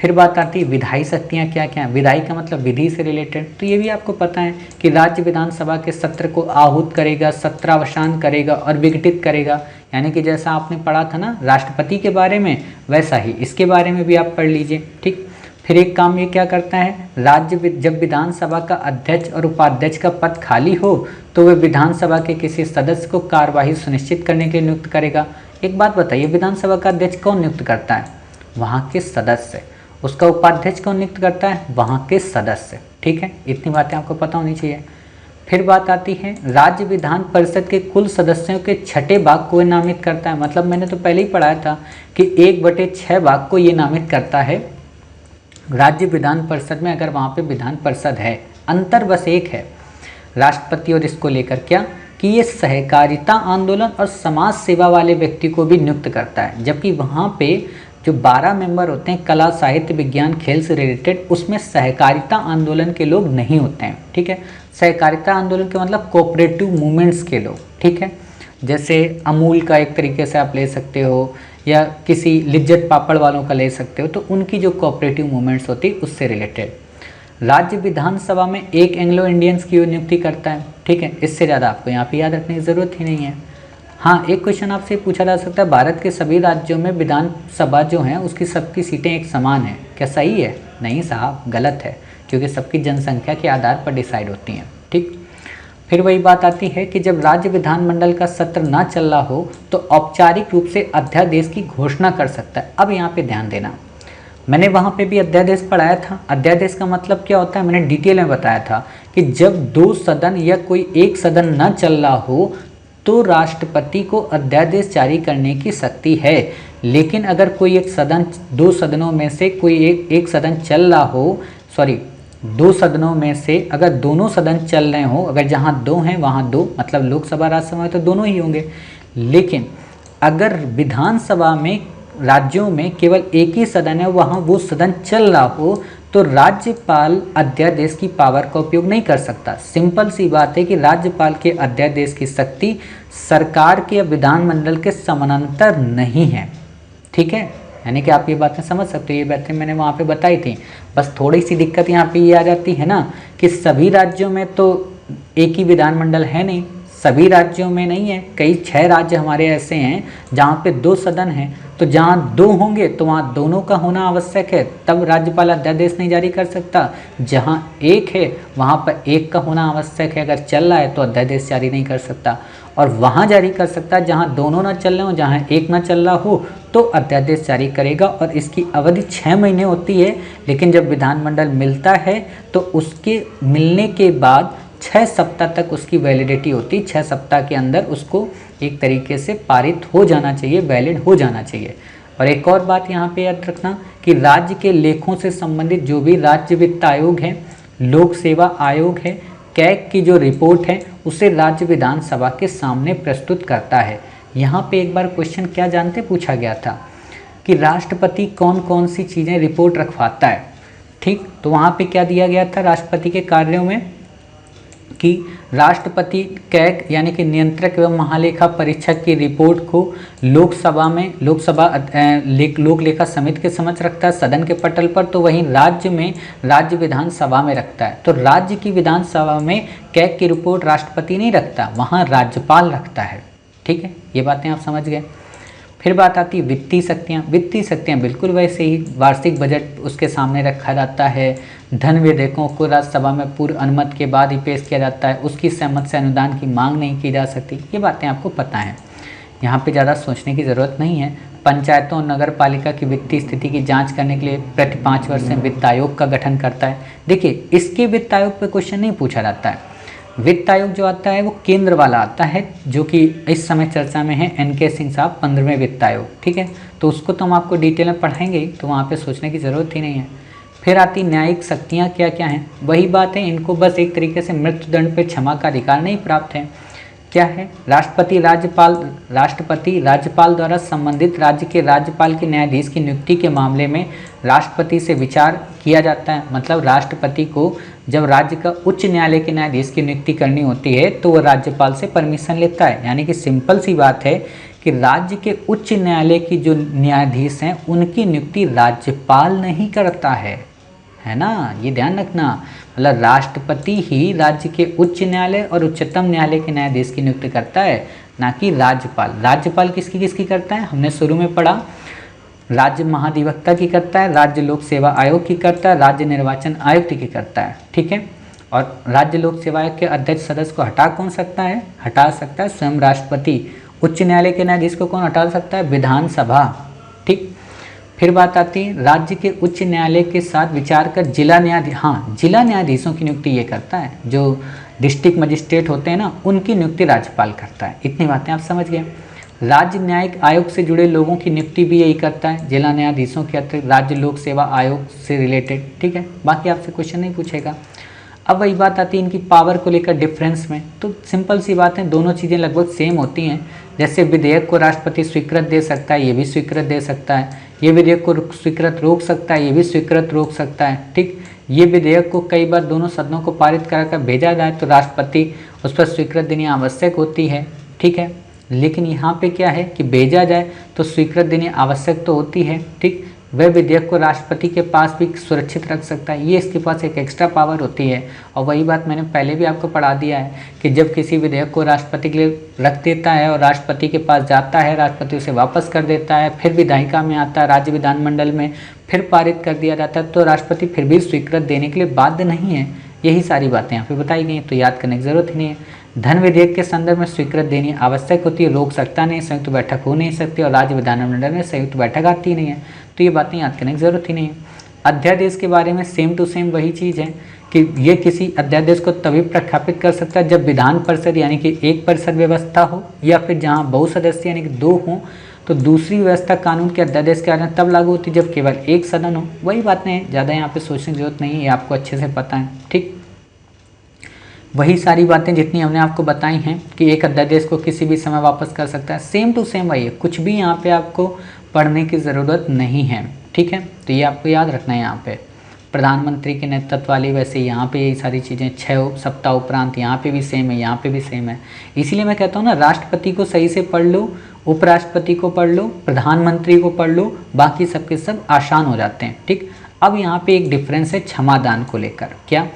फिर बात आती है विधायी शक्तियाँ क्या क्या हैं। विधायी का मतलब विधि से रिलेटेड, तो ये भी आपको पता है कि राज्य विधानसभा के सत्र को आहूत करेगा, सत्रावसान करेगा और विघटित करेगा। यानी कि जैसा आपने पढ़ा था ना राष्ट्रपति के बारे में, वैसा ही इसके बारे में भी आप पढ़ लीजिए। ठीक, फिर एक काम ये क्या करता है, जब विधानसभा का अध्यक्ष और उपाध्यक्ष का पद खाली हो तो वह विधानसभा के किसी सदस्य को कार्यवाही सुनिश्चित करने के लिए नियुक्त करेगा। एक बात बताइए, विधानसभा का अध्यक्ष कौन नियुक्त करता है? वहाँ के सदस्य। उसका उपाध्यक्ष कौन नियुक्त करता है? वहाँ के सदस्य। ठीक है, इतनी बातें आपको पता होनी चाहिए। फिर बात आती है, राज्य विधान परिषद के कुल सदस्यों के 6 भाग को नामित करता है। मतलब मैंने तो पहले ही पढ़ाया था कि 1/6 भाग को ये नामित करता है राज्य विधान परिषद में, अगर वहाँ पे विधान परिषद है। अंतर बस एक है राष्ट्रपति और इसको लेकर, क्या कि ये सहकारिता आंदोलन और समाज सेवा वाले व्यक्ति को भी नियुक्त करता है, जबकि वहाँ पे जो 12 मेंबर होते हैं कला, साहित्य, विज्ञान, खेल से रिलेटेड, उसमें सहकारिता आंदोलन के लोग नहीं होते हैं। ठीक है, सहकारिता आंदोलन के मतलब कोऑपरेटिव मूवमेंट्स के लोग। ठीक है, जैसे अमूल का एक तरीके से आप ले सकते हो, या किसी लिज्जत पापड़ वालों का ले सकते हो, तो उनकी जो कोऑपरेटिव मूवमेंट्स होती है उससे रिलेटेड। राज्य विधानसभा में एक एंग्लो इंडियंस की नियुक्ति करता है। ठीक है, इससे ज़्यादा आपको यहाँ पे याद रखने की ज़रूरत ही नहीं है। हाँ, एक क्वेश्चन आपसे पूछा जा सकता है, भारत के सभी राज्यों में विधानसभा जो है उसकी सबकी सीटें एक समान है, क्या सही है? नहीं साहब, गलत है, क्योंकि सबकी जनसंख्या के आधार पर डिसाइड होती हैं। ठीक, फिर वही बात आती है कि जब राज्य विधानमंडल का सत्र ना चल रहा हो तो औपचारिक रूप से अध्यादेश की घोषणा कर सकता है। अब यहाँ पे ध्यान देना, मैंने वहाँ पे भी अध्यादेश पढ़ाया था। अध्यादेश का मतलब क्या होता है मैंने डिटेल में बताया था कि जब 2 सदन या कोई एक सदन न चल रहा हो तो राष्ट्रपति को अध्यादेश जारी करने की शक्ति है। लेकिन अगर कोई एक सदन, 2 सदनों में से कोई एक सदन चल रहा हो, 2 सदनों में से अगर दोनों सदन चल रहे हो, अगर जहाँ 2 हैं वहाँ 2, मतलब लोकसभा राज्यसभा में तो दोनों ही होंगे। लेकिन अगर विधानसभा में राज्यों में केवल एक ही सदन है, वहाँ वो सदन चल रहा हो, तो राज्यपाल अध्यादेश की पावर का उपयोग नहीं कर सकता। सिंपल सी बात है कि राज्यपाल के अध्यादेश की शक्ति सरकार के या विधानमंडल के समानांतर नहीं है। ठीक है, यानी कि आप ये बातें समझ सकते हो, ये बातें मैंने वहाँ पे बताई थी। बस थोड़ी सी दिक्कत यहाँ पे ये आ जाती है ना कि सभी राज्यों में तो एक ही विधानमंडल है नहीं, सभी राज्यों में नहीं है। कई 6 राज्य हमारे ऐसे हैं जहाँ पे 2 सदन हैं, तो जहाँ 2 होंगे तो वहाँ दोनों का होना आवश्यक है, तब राज्यपाल अध्यादेश नहीं जारी कर सकता। जहाँ 1 है वहाँ पर 1 का होना आवश्यक है, अगर चल रहा है तो अध्यादेश जारी नहीं कर सकता। और वहाँ जारी कर सकता है जहाँ दोनों ना चल रहे हो, जहाँ 1 ना चल रहा हो तो अध्यादेश जारी करेगा। और इसकी अवधि 6 महीने होती है, लेकिन जब विधानमंडल मिलता है तो उसके मिलने के बाद 6 सप्ताह तक उसकी वैलिडिटी होती है। 6 सप्ताह के अंदर उसको एक तरीके से पारित हो जाना चाहिए, वैलिड हो जाना चाहिए। और एक और बात यहाँ पे याद रखना कि राज्य के लेखों से संबंधित जो भी राज्य वित्त आयोग है, लोक सेवा आयोग है, कैग की जो रिपोर्ट है उसे राज्य विधानसभा के सामने प्रस्तुत करता है। यहाँ पे एक बार क्वेश्चन क्या जानते पूछा गया था कि राष्ट्रपति कौन कौन सी चीज़ें रिपोर्ट रखवाता है। ठीक, तो वहाँ पे क्या दिया गया था राष्ट्रपति के कार्यों में कि राष्ट्रपति कैग यानी कि नियंत्रक एवं महालेखा परीक्षक की रिपोर्ट को लोकसभा में लोक लेखा समिति के समक्ष रखता है सदन के पटल पर, तो वहीं राज्य में राज्य विधानसभा में रखता है। तो राज्य की विधानसभा में कैग की रिपोर्ट राष्ट्रपति नहीं रखता, वहाँ राज्यपाल रखता है। ठीक है, ये बातें आप समझ गए। फिर बात आती है वित्तीय शक्तियाँ। वित्तीय शक्तियाँ बिल्कुल वैसे ही, वार्षिक बजट उसके सामने रखा जाता है, धन विधेयकों को राज्यसभा में पूर्व अनुमति के बाद ही पेश किया जाता है, उसकी सहमति से अनुदान की मांग नहीं की जा सकती। ये बातें आपको पता हैं, यहाँ पे ज़्यादा सोचने की ज़रूरत नहीं है। पंचायतों और नगर पालिका की वित्तीय स्थिति की जांच करने के लिए प्रति 5 वर्ष में वित्त आयोग का गठन करता है। देखिए, इसके वित्त आयोग पर क्वेश्चन नहीं पूछा जाता है। वित्त आयोग जो आता है वो केंद्र वाला आता है, जो कि इस समय चर्चा में है NK सिंह साहब, 15वें वित्त आयोग। ठीक है, तो उसको तो हम आपको डिटेल में पढ़ाएंगे, तो वहाँ पे सोचने की ज़रूरत ही नहीं है। फिर आती न्यायिक शक्तियाँ क्या क्या हैं, वही बात है, इनको बस एक तरीके से मृत्युदंड पे क्षमा का अधिकार नहीं प्राप्त है। क्या है, राष्ट्रपति राज्यपाल द्वारा संबंधित राज्य के राज्यपाल के न्यायाधीश की नियुक्ति के मामले में राष्ट्रपति से विचार किया जाता है। मतलब राष्ट्रपति को जब राज्य का उच्च न्यायालय के न्यायाधीश की नियुक्ति करनी होती है तो वह राज्यपाल से परमिशन लेता है। यानी कि सिंपल सी बात है कि राज्य के उच्च न्यायालय की जो न्यायाधीश हैं उनकी नियुक्ति राज्यपाल नहीं करता है है ना, ये ध्यान रखना। मतलब राष्ट्रपति ही राज्य के उच्च न्यायालय और उच्चतम न्यायालय के न्यायाधीश की नियुक्ति करता है, ना कि राज्यपाल। राज्यपाल किसकी किसकी करता है, हमने शुरू में पढ़ा, राज्य महाधिवक्ता की करता है, राज्य लोक सेवा आयोग की करता है, राज्य निर्वाचन आयुक्त की करता है, ठीक है। और राज्य लोक सेवा आयोग के अध्यक्ष सदस्य को हटा कौन सकता है, हटा सकता है स्वयं राष्ट्रपति। उच्च न्यायालय के न्यायाधीश को कौन हटा सकता है, विधानसभा, ठीक। फिर बात आती है राज्य के उच्च न्यायालय के साथ विचार कर जिला न्यायाधीश, हाँ जिला न्यायाधीशों की नियुक्ति ये करता है, जो डिस्ट्रिक्ट मजिस्ट्रेट होते हैं ना, उनकी नियुक्ति राज्यपाल करता है। इतनी बातें आप समझ गए। राज्य न्यायिक आयोग से जुड़े लोगों की नियुक्ति भी यही करता है, जिला न्यायाधीशों के अतिरिक्त राज्य लोक सेवा आयोग से रिलेटेड, ठीक है। बाकी आपसे क्वेश्चन नहीं पूछेगा। अब वही बात आती है इनकी पावर को लेकर डिफरेंस में, तो सिंपल सी बात है, दोनों चीज़ें लगभग सेम होती हैं। जैसे विधेयक को राष्ट्रपति स्वीकृत दे सकता है, ये भी स्वीकृत दे सकता है, ये विधेयक को स्वीकृत रोक सकता है, ये भी स्वीकृत रोक सकता है, ठीक। ये विधेयक को कई बार दोनों सदनों को पारित कराकर भेजा जाए तो राष्ट्रपति उस पर स्वीकृत देनी आवश्यक होती है, ठीक है। लेकिन यहाँ पे क्या है कि भेजा जाए तो स्वीकृत देनी आवश्यक तो होती है, ठीक। वह विधेयक को राष्ट्रपति के पास भी सुरक्षित रख सकता है, ये इसके पास एक एक्स्ट्रा पावर होती है। और वही बात मैंने पहले भी आपको पढ़ा दिया है कि जब किसी विधेयक को राष्ट्रपति के लिए रख देता है और राष्ट्रपति के पास जाता है, राष्ट्रपति उसे वापस कर देता है, फिर विधायिका में आता है, राज्य विधानमंडल में फिर पारित कर दिया जाता है, तो राष्ट्रपति फिर भी स्वीकृत देने के लिए बाध्य नहीं है। यही सारी बातें यहाँ पे बताई गई, तो याद करने की जरूरत ही नहीं है। धन विधेयक के संदर्भ में स्वीकृत देनी आवश्यक होती है, रोक सकता नहीं, संयुक्त बैठक हो नहीं सकती, और राज्य विधानमंडल में संयुक्त बैठक आती नहीं है, तो ये बातें याद करने की जरूरत ही नहीं है। अध्यादेश के बारे में सेम टू सेम वही चीज़ है कि ये किसी अध्यादेश को तभी प्रख्यापित कर सकता है जब विधान परिषद यानी कि एक परिषद व्यवस्था हो, या फिर जहाँ बहुसदस्य यानी कि 2 हों, तो दूसरी व्यवस्था कानून के अध्यादेश के आधार तब लागू होती है जब केवल एक सदन हो। वही बातें हैं, ज़्यादा यहाँ पे सोचने की जरूरत नहीं है, ये आपको अच्छे से पता है, ठीक। वही सारी बातें जितनी हमने आपको बताई हैं कि एक अध्यादेश को किसी भी समय वापस कर सकता है, सेम टू सेम वही है, कुछ भी यहाँ पे आपको पढ़ने की ज़रूरत नहीं है, ठीक है। तो ये आपको याद रखना है। यहाँ पे प्रधानमंत्री के नेतृत्व वाली, वैसे यहाँ पे ये सारी चीज़ें 6 सप्ताह उपरांत यहाँ पे भी सेम है, यहाँ पे भी सेम है। इसीलिए मैं कहता हूँ ना, राष्ट्रपति को सही से पढ़ लो, उपराष्ट्रपति को पढ़ लो, प्रधानमंत्री को पढ़ लो, बाकी सबके सब आसान हो जाते हैं, ठीक। अब यहाँ पे एक डिफरेंस है क्षमादान को लेकर, क्या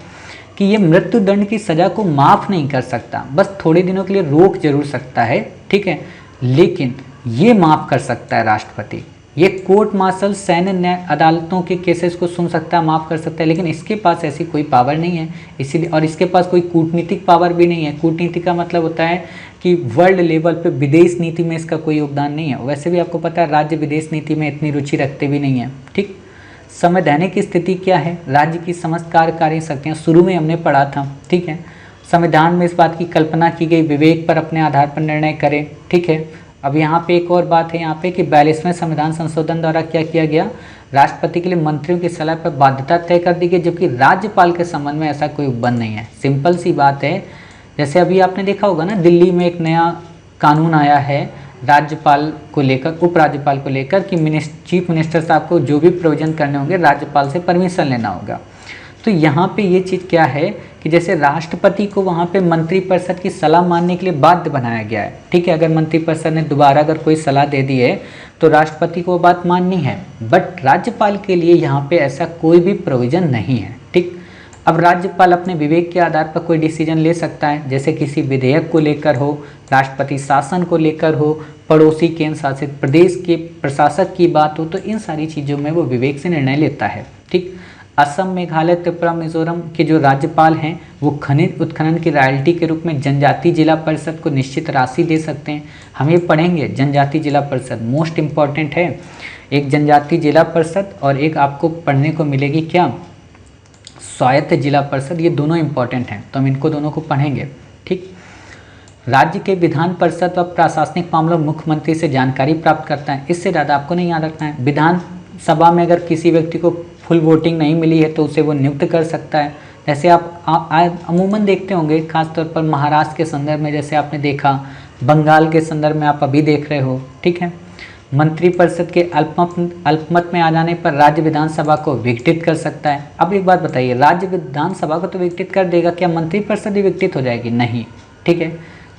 कि ये मृत्यु दंड की सज़ा को माफ़ नहीं कर सकता, बस थोड़े दिनों के लिए रोक जरूर सकता है, ठीक है, लेकिन ये माफ़ कर सकता है राष्ट्रपति। ये कोर्ट मार्शल सैन्य न्याय अदालतों के केसेस को सुन सकता है, माफ़ कर सकता है, लेकिन इसके पास ऐसी कोई पावर नहीं है, इसीलिए। और इसके पास कोई कूटनीतिक पावर भी नहीं है। कूटनीति का मतलब होता है कि वर्ल्ड लेवल पे विदेश नीति में इसका कोई योगदान नहीं है। वैसे भी आपको पता है राज्य विदेश नीति में इतनी रुचि रखते भी नहीं है, ठीक। संवैधानिक स्थिति क्या है, राज्य की समस्त कार्यकारी शक्तियाँ, शुरू में हमने पढ़ा था, ठीक है। संविधान में इस बात की कल्पना की गई विवेक पर अपने आधार पर निर्णय करें, ठीक है। अब यहाँ पे एक और बात है यहाँ पे कि 42वें संविधान संशोधन द्वारा क्या किया गया, राष्ट्रपति के लिए मंत्रियों की सलाह पर बाध्यता तय कर दी गई, जबकि राज्यपाल के संबंध में ऐसा कोई उपबंध नहीं है। सिंपल सी बात है, जैसे अभी आपने देखा होगा ना, दिल्ली में एक नया कानून आया है राज्यपाल को लेकर, उपराज्यपाल को लेकर कि चीफ मिनिस्टर साहब को जो भी प्रोविजन करने होंगे राज्यपाल से परमिशन लेना होगा। तो यहाँ पे ये चीज़ क्या है कि जैसे राष्ट्रपति को वहाँ पे मंत्रिपरिषद की सलाह मानने के लिए बाध्य बनाया गया है, ठीक है। अगर मंत्रिपरिषद ने दोबारा अगर कोई सलाह दे दी है तो राष्ट्रपति को वो बात माननी है, बट राज्यपाल के लिए यहाँ पे ऐसा कोई भी प्रोविज़न नहीं है, ठीक। अब राज्यपाल अपने विवेक के आधार पर कोई डिसीजन ले सकता है, जैसे किसी विधेयक को लेकर हो, राष्ट्रपति शासन को लेकर हो, पड़ोसी केंद्र शासित प्रदेश के प्रशासक की बात हो, तो इन सारी चीज़ों में वो विवेक से निर्णय लेता है, ठीक। असम, मेघालय, त्रिपुरा, मिजोरम के जो राज्यपाल हैं वो खनिज उत्खनन की रॉयल्टी के रूप में जनजातीय जिला परिषद को निश्चित राशि दे सकते हैं। हम ये पढ़ेंगे, जनजातीय जिला परिषद मोस्ट इम्पॉर्टेंट है। एक जनजातीय जिला परिषद और एक आपको पढ़ने को मिलेगी क्या, स्वायत्त जिला परिषद, ये दोनों इंपॉर्टेंट हैं, तो हम इनको दोनों को पढ़ेंगे, ठीक। राज्य के विधान परिषद व प्रशासनिक मामलों मुख्यमंत्री से जानकारी प्राप्त करता है, इससे ज़्यादा आपको नहीं याद रखना है। विधान सभा में अगर किसी व्यक्ति को फुल वोटिंग नहीं मिली है तो उसे वो नियुक्त कर सकता है। जैसे आप अमूमन देखते होंगे, खासतौर पर महाराष्ट्र के संदर्भ में, जैसे आपने देखा, बंगाल के संदर्भ में आप अभी देख रहे हो, ठीक है। मंत्रिपरिषद के अल्पमत में आ जाने पर राज्य विधानसभा को विघटित कर सकता है। अब एक बात बताइए, राज्य विधानसभा को तो विघटित कर देगा, क्या मंत्रिपरिषद भी विघटित हो जाएगी? नहीं, ठीक है।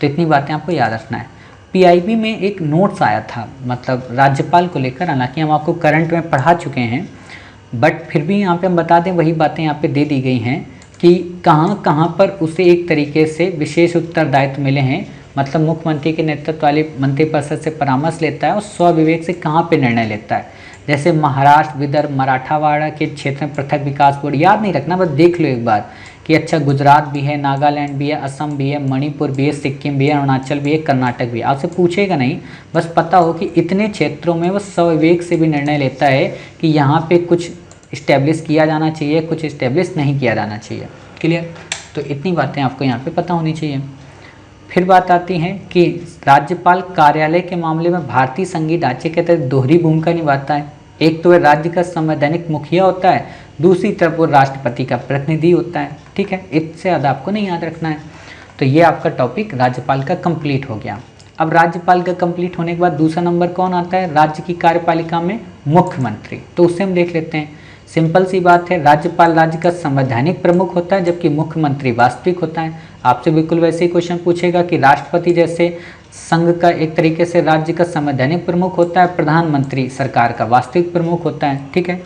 तो इतनी बातें आपको याद रखना है। पीआईबी में एक नोट्स आया था, मतलब राज्यपाल को लेकर, हालांकि हम आपको करंट में पढ़ा चुके हैं, बट फिर भी यहाँ पे हम बता दें, वही बातें यहाँ पे दे दी गई हैं कि कहाँ कहाँ पर उसे एक तरीके से विशेष उत्तरदायित्व मिले हैं, मतलब मुख्यमंत्री के नेतृत्व वाली मंत्रिपरिषद से परामर्श लेता है और स्वविवेक से कहाँ पे निर्णय लेता है। जैसे महाराष्ट्र, विदर्भ, मराठावाड़ा के क्षेत्र में पृथक विकास बोर्ड, याद नहीं रखना, बस देख लो एक बार कि अच्छा गुजरात भी है, नागालैंड भी है, असम भी है, मणिपुर भी है, सिक्किम भी है, अरुणाचल भी है, कर्नाटक भी है। आपसे पूछेगा नहीं, बस पता हो कि इतने क्षेत्रों में वो स्वविवेक से भी निर्णय लेता है कि यहाँ पे कुछ इस्टेब्लिश किया जाना चाहिए, कुछ इस्टेब्लिश नहीं किया जाना चाहिए। क्लियर? तो इतनी बातें आपको यहाँ पे पता होनी चाहिए। फिर बात आती है कि राज्यपाल कार्यालय के मामले में भारतीय संघीय ढांचे के तहत दोहरी भूमिका निभाता है। एक तो वह राज्य का संवैधानिक मुखिया होता है, दूसरी तरफ वो राष्ट्रपति का प्रतिनिधि होता है। ठीक है, इससे ज़्यादा आपको नहीं याद रखना है। तो ये आपका टॉपिक राज्यपाल का कंप्लीट हो गया। अब राज्यपाल का कंप्लीट होने के बाद दूसरा नंबर कौन आता है? राज्य की कार्यपालिका में मुख्यमंत्री। तो उससे हम देख लेते हैं। सिंपल सी बात है, राज्यपाल राज्य का संवैधानिक प्रमुख होता है जबकि मुख्यमंत्री वास्तविक होता है। आपसे बिल्कुल वैसे ही क्वेश्चन पूछेगा कि राष्ट्रपति जैसे संघ का एक तरीके से राज्य का संवैधानिक प्रमुख होता है, प्रधानमंत्री सरकार का वास्तविक प्रमुख होता है। ठीक है,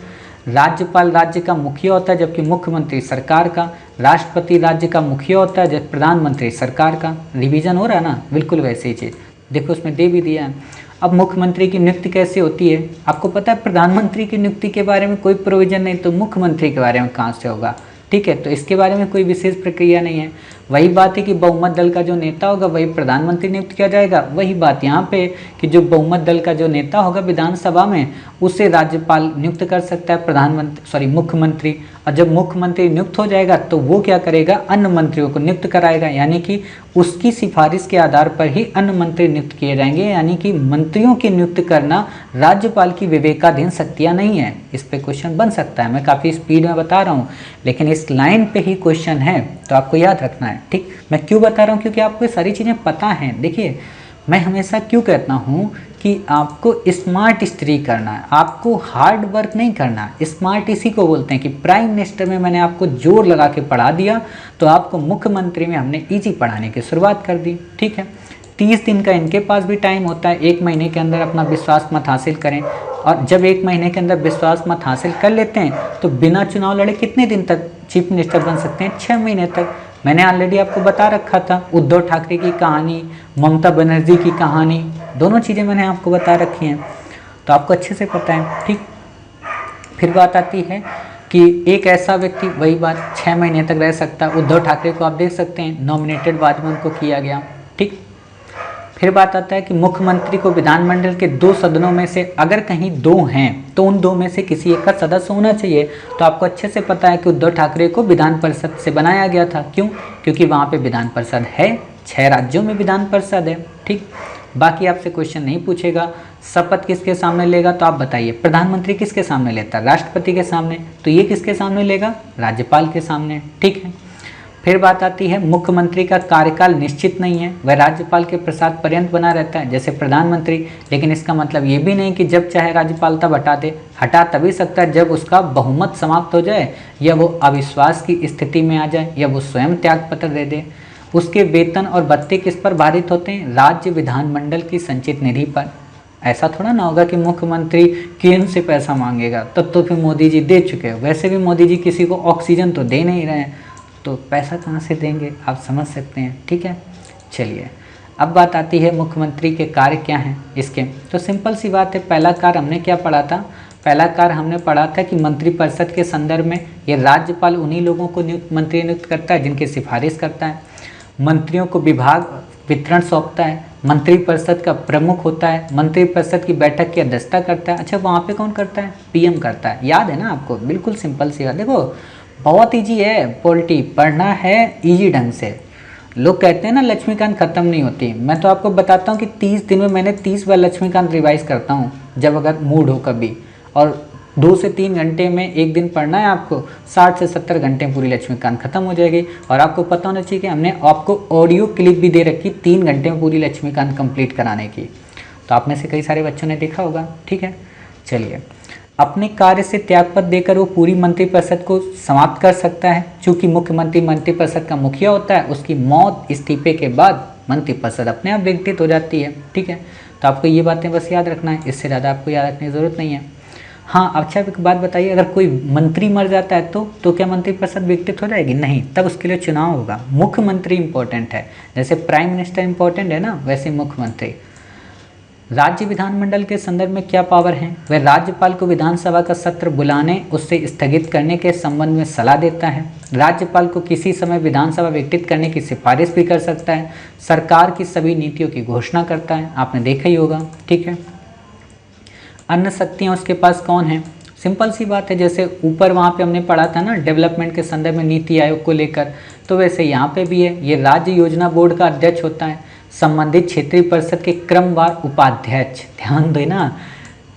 राज्यपाल राज्य का मुखिया होता है जबकि मुख्यमंत्री सरकार का, राष्ट्रपति राज्य का मुखिया होता है जबकि प्रधानमंत्री सरकार का। रिवीजन हो रहा है ना? बिल्कुल वैसे ही चीज़ देखो, उसमें दे भी दिया है। अब मुख्यमंत्री की नियुक्ति कैसे होती है? आपको पता है प्रधानमंत्री की नियुक्ति के बारे में कोई प्रोविजन नहीं, तो मुख्यमंत्री के बारे में कहाँ से होगा? ठीक है, तो इसके बारे में कोई विशेष प्रक्रिया नहीं है। वही बात है कि बहुमत दल का जो नेता होगा वही प्रधानमंत्री नियुक्त किया जाएगा। वही बात यहाँ पे कि जो बहुमत दल का जो नेता होगा विधानसभा में उसे राज्यपाल नियुक्त कर सकता है, मुख्यमंत्री। और जब मुख्यमंत्री नियुक्त हो जाएगा तो वो क्या करेगा? अन्य मंत्रियों को नियुक्त कराएगा, यानी कि उसकी सिफारिश के आधार पर ही अन्य मंत्री नियुक्त किए जाएंगे। यानी कि मंत्रियों की नियुक्त करना राज्यपाल की विवेकाधीन शक्तियाँ नहीं है। इस पे क्वेश्चन बन सकता है, मैं काफ़ी स्पीड में बता रहा हूँ, लेकिन इस लाइन पे ही क्वेश्चन है तो आपको याद रखना है। ठीक, मैं क्यों बता रहा हूँ? क्योंकि आपको ये सारी चीज़ें पता हैं। देखिए, मैं हमेशा क्यों कहता हूँ कि आपको स्मार्ट स्टडी करना है, आपको हार्ड वर्क नहीं करना। स्मार्ट इसी को बोलते हैं कि प्राइम मिनिस्टर में मैंने आपको जोर लगा के पढ़ा दिया तो आपको मुख्यमंत्री में हमने इजी पढ़ाने की शुरुआत कर दी। ठीक है, 30 दिन का इनके पास भी टाइम होता है, 1 महीने के अंदर अपना विश्वास मत हासिल करें। और जब 1 महीने के अंदर विश्वास मत हासिल कर लेते हैं तो बिना चुनाव लड़े कितने दिन तक चीफ मिनिस्टर बन सकते हैं? 6 महीने तक। मैंने ऑलरेडी आपको बता रखा था, उद्धव ठाकरे की कहानी, ममता बनर्जी की कहानी, दोनों चीज़ें मैंने आपको बता रखी हैं, तो आपको अच्छे से पता है। ठीक, फिर बात आती है कि एक ऐसा व्यक्ति, वही बात, 6 महीने तक रह सकता है। उद्धव ठाकरे को आप देख सकते हैं, नॉमिनेटेड बाद में उनको किया गया। ठीक, फिर बात आता है कि मुख्यमंत्री को विधानमंडल के 2 सदनों में से अगर कहीं 2 हैं तो उन 2 में से किसी एक का सदस्य होना चाहिए। तो आपको अच्छे से पता है कि उद्धव ठाकरे को विधान परिषद से बनाया गया था। क्यों? क्योंकि वहाँ पे विधान परिषद है, 6 राज्यों में विधान परिषद है। ठीक, बाकी आपसे क्वेश्चन नहीं पूछेगा शपथ किसके सामने लेगा, तो आप बताइए प्रधानमंत्री किसके सामने लेता है? राष्ट्रपति के सामने। तो ये किसके सामने लेगा? राज्यपाल के सामने। ठीक है, फिर बात आती है मुख्यमंत्री का कार्यकाल निश्चित नहीं है, वह राज्यपाल के प्रसाद पर्यंत बना रहता है जैसे प्रधानमंत्री। लेकिन इसका मतलब ये भी नहीं कि जब चाहे राज्यपाल तब हटा दे। हटा तभी सकता है जब उसका बहुमत समाप्त हो जाए, या वो अविश्वास की स्थिति में आ जाए, या वो स्वयं त्याग पत्र दे दे। उसके वेतन और भत्ते किस पर बाधित होते हैं? राज्य विधानमंडल की संचित निधि पर। ऐसा थोड़ा ना होगा कि मुख्यमंत्री केंद्र से पैसा मांगेगा, तब तो फिर मोदी जी दे चुके हैं। वैसे भी मोदी जी किसी को ऑक्सीजन तो दे नहीं रहे हैं, तो पैसा कहाँ से देंगे, आप समझ सकते हैं। ठीक है, चलिए अब बात आती है मुख्यमंत्री के कार्य क्या हैं इसके। तो सिंपल सी बात है, पहला कार्य हमने क्या पढ़ा था? पहला कार्य हमने पढ़ा था कि मंत्रिपरिषद के संदर्भ में ये राज्यपाल उन्हीं लोगों को मंत्री नियुक्त करता है जिनकी सिफारिश करता है। मंत्रियों को विभाग वितरण सौंपता है, मंत्रिपरिषद का प्रमुख होता है, मंत्रिपरिषद की बैठक की अध्यक्षता करता है। अच्छा, वहाँ पे कौन करता है? पीएम करता है। याद है ना आपको? बिल्कुल सिंपल सी बात। देखो बहुत इजी है, पॉलिटी पढ़ना है इजी ढंग से। लोग कहते हैं ना लक्ष्मीकांत खत्म नहीं होती, मैं तो आपको बताता हूँ कि 30 दिन में मैंने 30 बार लक्ष्मीकांत रिवाइज करता हूँ, जब अगर मूड हो कभी। और 2 से 3 घंटे में एक दिन पढ़ना है आपको, 60 से 70 घंटे में पूरी लक्ष्मीकांत खत्म हो जाएगी। और आपको पता होना चाहिए कि हमने आपको ऑडियो क्लिप भी दे रखी 3 घंटे में पूरी लक्ष्मीकांत कंप्लीट कराने की, तो आप में से कई सारे बच्चों ने देखा होगा। ठीक है, चलिए अपने कार्य से त्यागपत्र देकर वो पूरी मंत्रिपरिषद को समाप्त कर सकता है। चूंकि मुख्यमंत्री मंत्रिपरिषद का मुखिया होता है, उसकी मौत इस्तीफे के बाद मंत्रिपरिषद अपने आप विघटित हो जाती है। ठीक है, तो आपको ये बातें बस याद रखना है, इससे ज़्यादा आपको याद रखने की ज़रूरत नहीं है। हाँ, अच्छा एक बात बताइए, अगर कोई मंत्री मर जाता है तो क्या मंत्रिपरिषद विघटित हो जाएगी? नहीं, तब उसके लिए चुनाव होगा। मुख्यमंत्री इंपॉर्टेंट है, जैसे प्राइम मिनिस्टर इंपॉर्टेंट है ना, वैसे मुख्यमंत्री। राज्य विधानमंडल के संदर्भ में क्या पावर है? वह राज्यपाल को विधानसभा का सत्र बुलाने, उससे स्थगित करने के संबंध में सलाह देता है। राज्यपाल को किसी समय विधानसभा विघटित करने की सिफारिश भी कर सकता है। सरकार की सभी नीतियों की घोषणा करता है, आपने देखा ही होगा, ठीक है। अन्य शक्तियाँ उसके पास कौन है? सिंपल सी बात है, जैसे ऊपर वहाँ पे हमने पढ़ा था ना डेवलपमेंट के संदर्भ में नीति आयोग को लेकर, तो वैसे यहाँ पे भी है। ये राज्य योजना बोर्ड का अध्यक्ष होता है। संबंधित क्षेत्रीय परिषद के क्रमवार उपाध्यक्ष, ध्यान देना,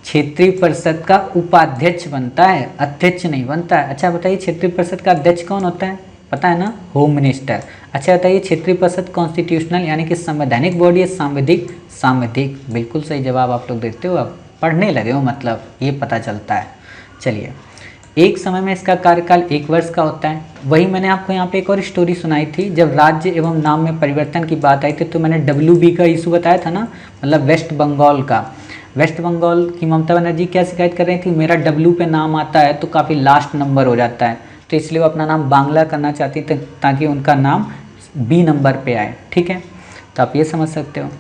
क्षेत्रीय परिषद का उपाध्यक्ष बनता है, अध्यक्ष नहीं बनता है। अच्छा बताइए, क्षेत्रीय परिषद का अध्यक्ष कौन होता है? पता है ना, होम मिनिस्टर। अच्छा बताइए, क्षेत्रीय परिषद कॉन्स्टिट्यूशनल यानी कि संवैधानिक बॉडी है, सांविधिक? सांविधिक, बिल्कुल सही जवाब आप लोग देते हो, अब पढ़ने लगे हो मतलब, ये पता चलता है। चलिए, एक समय में इसका कार्यकाल 1 वर्ष का होता है। वही मैंने आपको यहाँ पे एक और स्टोरी सुनाई थी, जब राज्य एवं नाम में परिवर्तन की बात आई थी, तो मैंने WB का इशू बताया था ना, मतलब वेस्ट बंगाल का। वेस्ट बंगाल की ममता बनर्जी क्या शिकायत कर रही थी, मेरा W पे नाम आता है तो काफ़ी लास्ट नंबर हो जाता है, तो इसलिए वो अपना नाम बांग्ला करना चाहती थी ताकि उनका नाम B नंबर पे आए, ठीक है। तो आप ये समझ सकते हो।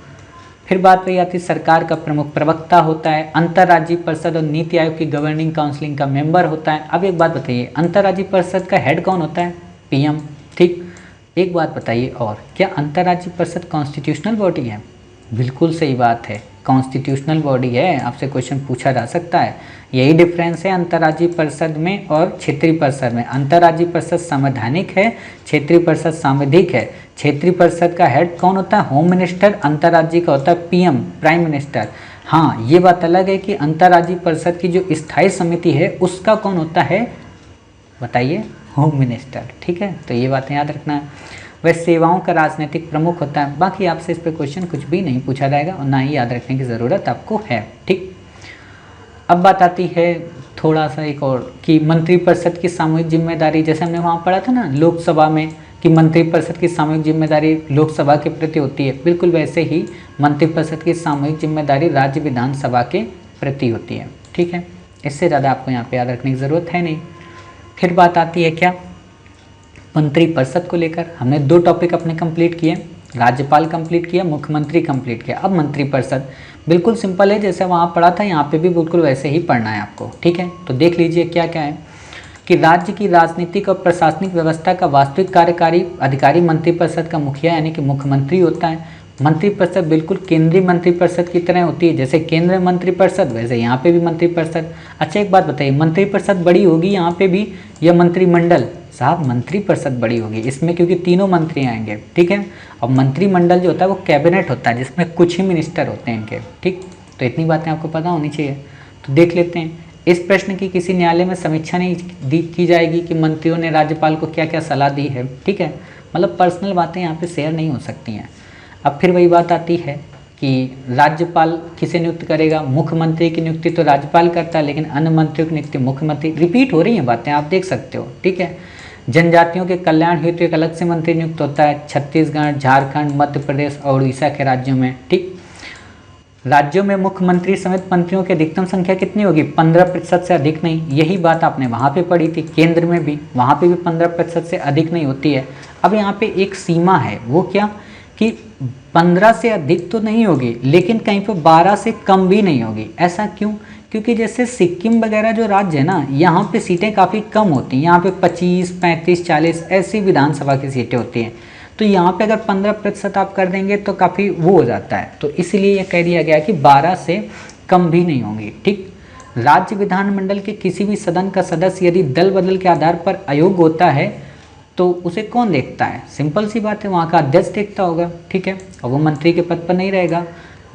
फिर बात पे आती है, सरकार का प्रमुख प्रवक्ता होता है, अंतर्राज्यीय परिषद और नीति आयोग की गवर्निंग काउंसिलिंग का मेंबर होता है। अब एक बात बताइए, अंतर्राज्यीय परिषद का हेड कौन होता है? PM, ठीक। एक बात बताइए, और क्या अंतर्राज्यीय परिषद कॉन्स्टिट्यूशनल बॉडी है? बिल्कुल सही बात है, कॉन्स्टिट्यूशनल बॉडी है, आपसे क्वेश्चन पूछा जा सकता है। यही डिफरेंस है अंतर्राज्यीय परिषद में और क्षेत्रीय परिषद में। अंतर्राज्यीय परिषद संवैधानिक है, क्षेत्रीय परिषद सांविधिक है। क्षेत्रीय परिषद का हेड कौन होता है? Home minister. अंतर्राज्यीय का होता है PM, प्राइम मिनिस्टर। हाँ, ये बात अलग है कि अंतर्राज्यीय परिषद की जो स्थायी समिति है उसका कौन होता है, बताइए? होम मिनिस्टर, ठीक है। तो ये बातें याद रखना है। वह सेवाओं का राजनीतिक प्रमुख होता है। बाकी आपसे इस पर क्वेश्चन कुछ भी नहीं पूछा जाएगा और ना ही याद रखने की ज़रूरत आपको है, ठीक। अब बात आती है थोड़ा सा एक और, कि मंत्रिपरिषद की सामूहिक जिम्मेदारी, जैसे हमने वहाँ पढ़ा था ना लोकसभा में कि मंत्रिपरिषद की सामूहिक जिम्मेदारी लोकसभा के प्रति होती है, बिल्कुल वैसे ही मंत्रिपरिषद की सामूहिक जिम्मेदारी राज्य विधानसभा के प्रति होती है, ठीक है। इससे ज़्यादा आपको यहाँ पे याद रखने की ज़रूरत है नहीं। फिर बात आती है क्या, मंत्रिपरिषद को लेकर हमने 2 टॉपिक अपने कंप्लीट किए, राज्यपाल कंप्लीट किया, मुख्यमंत्री कंप्लीट किया। अब मंत्रिपरिषद बिल्कुल सिंपल है, जैसे वहाँ पढ़ा था यहाँ पे भी बिल्कुल वैसे ही पढ़ना है आपको, ठीक है। तो देख लीजिए क्या क्या है, कि राज्य की राजनीतिक और प्रशासनिक व्यवस्था का वास्तविक कार्यकारी अधिकारी मंत्रिपरिषद का मुखिया यानी कि मुख्यमंत्री होता है। मंत्रिपरिषद बिल्कुल केंद्रीय मंत्रिपरिषद की तरह होती है, जैसे केंद्रीय मंत्रिपरिषद वैसे यहाँ पे भी मंत्रिपरिषद। अच्छा एक बात बताइए, मंत्रिपरिषद बड़ी होगी यहाँ पे भी या मंत्रिमंडल? साहब मंत्रिपरिषद बड़ी होगी इसमें, क्योंकि तीनों मंत्री आएंगे, ठीक है। और मंत्रिमंडल जो होता है वो कैबिनेट होता है, जिसमें कुछ ही मिनिस्टर होते हैं इनके, ठीक। तो इतनी बातें आपको पता होनी चाहिए। तो देख लेते हैं, इस प्रश्न की किसी न्यायालय में समीक्षा नहीं की जाएगी कि मंत्रियों ने राज्यपाल को क्या क्या सलाह दी है, ठीक है। मतलब पर्सनल बातें यहाँ पे शेयर नहीं हो सकती हैं। अब फिर वही बात आती है कि राज्यपाल किसे नियुक्त करेगा? मुख्यमंत्री की नियुक्ति तो राज्यपाल करता है, लेकिन अन्य मंत्रियों की नियुक्ति मुख्यमंत्री। रिपीट हो रही हैं बातें, आप देख सकते हो, ठीक है। जनजातियों के कल्याण हेतु एक अलग से मंत्री नियुक्त होता है, छत्तीसगढ़, झारखंड, मध्य प्रदेश और उड़ीसा के राज्यों में, ठीक। राज्यों में मुख्यमंत्री समेत मंत्रियों की अधिकतम संख्या कितनी होगी? 15% से अधिक नहीं। यही बात आपने वहाँ पे पढ़ी थी, केंद्र में भी, वहाँ पे भी 15% से अधिक नहीं होती है। अब यहाँ पे एक सीमा है, वो क्या कि 15 से अधिक तो नहीं होगी, लेकिन कहीं पर 12 से कम भी नहीं होगी। ऐसा क्यों? क्योंकि जैसे सिक्किम वगैरह जो राज्य है ना, यहाँ पे सीटें काफ़ी कम होती हैं, यहाँ पे 25, 35, 40 ऐसी विधानसभा की सीटें होती हैं। तो यहाँ पे अगर 15% आप कर देंगे तो काफ़ी वो हो जाता है, तो इसलिए यह कह दिया गया कि 12 से कम भी नहीं होंगी, ठीक। राज्य विधानमंडल के किसी भी सदन का सदस्य यदि दल बदल के आधार पर अयोग्य होता है तो उसे कौन देखता है? सिंपल सी बात है, वहाँ का अध्यक्ष देखता होगा, ठीक है। और वो मंत्री के पद पर नहीं रहेगा।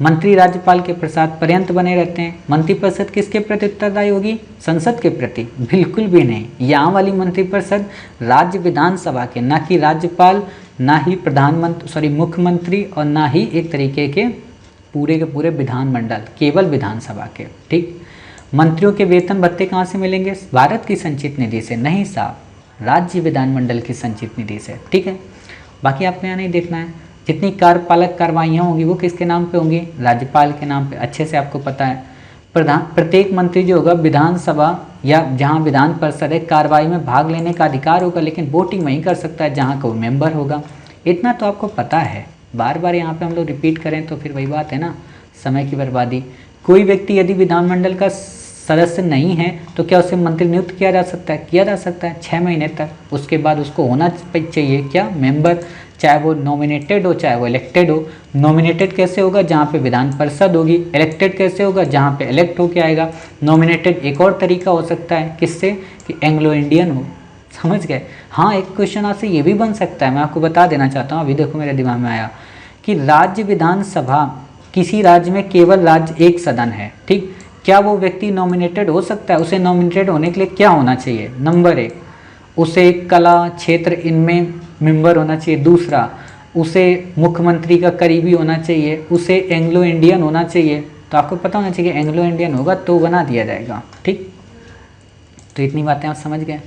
मंत्री राज्यपाल के प्रसाद पर्यंत बने रहते हैं। मंत्रिपरिषद किसके प्रति उत्तरदायी होगी? संसद के प्रति? बिल्कुल भी नहीं। यहाँ वाली मंत्रिपरिषद राज्य विधानसभा के, ना कि राज्यपाल, ना ही मुख्यमंत्री और ना ही एक तरीके के पूरे विधानमंडल, केवल विधानसभा के, ठीक। मंत्रियों के वेतन भत्ते कहाँ से मिलेंगे? भारत की संचित निधि से? नहीं साहब, राज्य विधानमंडल की संचित निधि से, ठीक है। बाकी आपको यहाँ नहीं देखना है। जितनी कार्यपालक कार्रवाइयाँ होंगी वो किसके नाम पे होंगी? राज्यपाल के नाम पे, अच्छे से आपको पता है। प्रत्येक मंत्री जो होगा विधानसभा या जहाँ विधान परिषद है कार्रवाई में भाग लेने का अधिकार होगा, लेकिन वोटिंग वहीं कर सकता है जहाँ कोई मेंबर होगा। इतना तो आपको पता है, बार बार यहाँ पे हम लोग रिपीट करें तो फिर वही बात है ना, समय की बर्बादी। कोई व्यक्ति यदि विधानमंडल का सदस्य नहीं है तो क्या उसे मंत्री नियुक्त किया जा सकता है? किया जा सकता है 6 महीने तक। उसके बाद उसको होना चाहिए क्या, मेंबर, चाहे वो नॉमिनेटेड हो चाहे वो इलेक्टेड हो। नॉमिनेटेड कैसे होगा? जहाँ पे विधान परिषद होगी। इलेक्टेड कैसे होगा? जहाँ पे इलेक्ट होके आएगा। नॉमिनेटेड एक और तरीका हो सकता है, किससे? कि एंग्लो इंडियन हो। समझ गए? हाँ, एक क्वेश्चन आपसे ये भी बन सकता है, मैं आपको बता देना चाहता हूँ, अभी देखो मेरे दिमाग में आया कि राज्य विधानसभा, किसी राज्य में केवल राज्य एक सदन है, ठीक, क्या वो व्यक्ति नॉमिनेटेड हो सकता है? उसे नॉमिनेटेड होने के लिए क्या होना चाहिए? नंबर 1, उसे कला क्षेत्र इनमें मेंबर होना चाहिए। दूसरा, उसे मुख्यमंत्री का करीबी होना चाहिए। उसे एंग्लो इंडियन होना चाहिए। तो आपको पता होना चाहिए एंग्लो इंडियन होगा तो बना दिया जाएगा, ठीक। तो इतनी बातें आप समझ गए।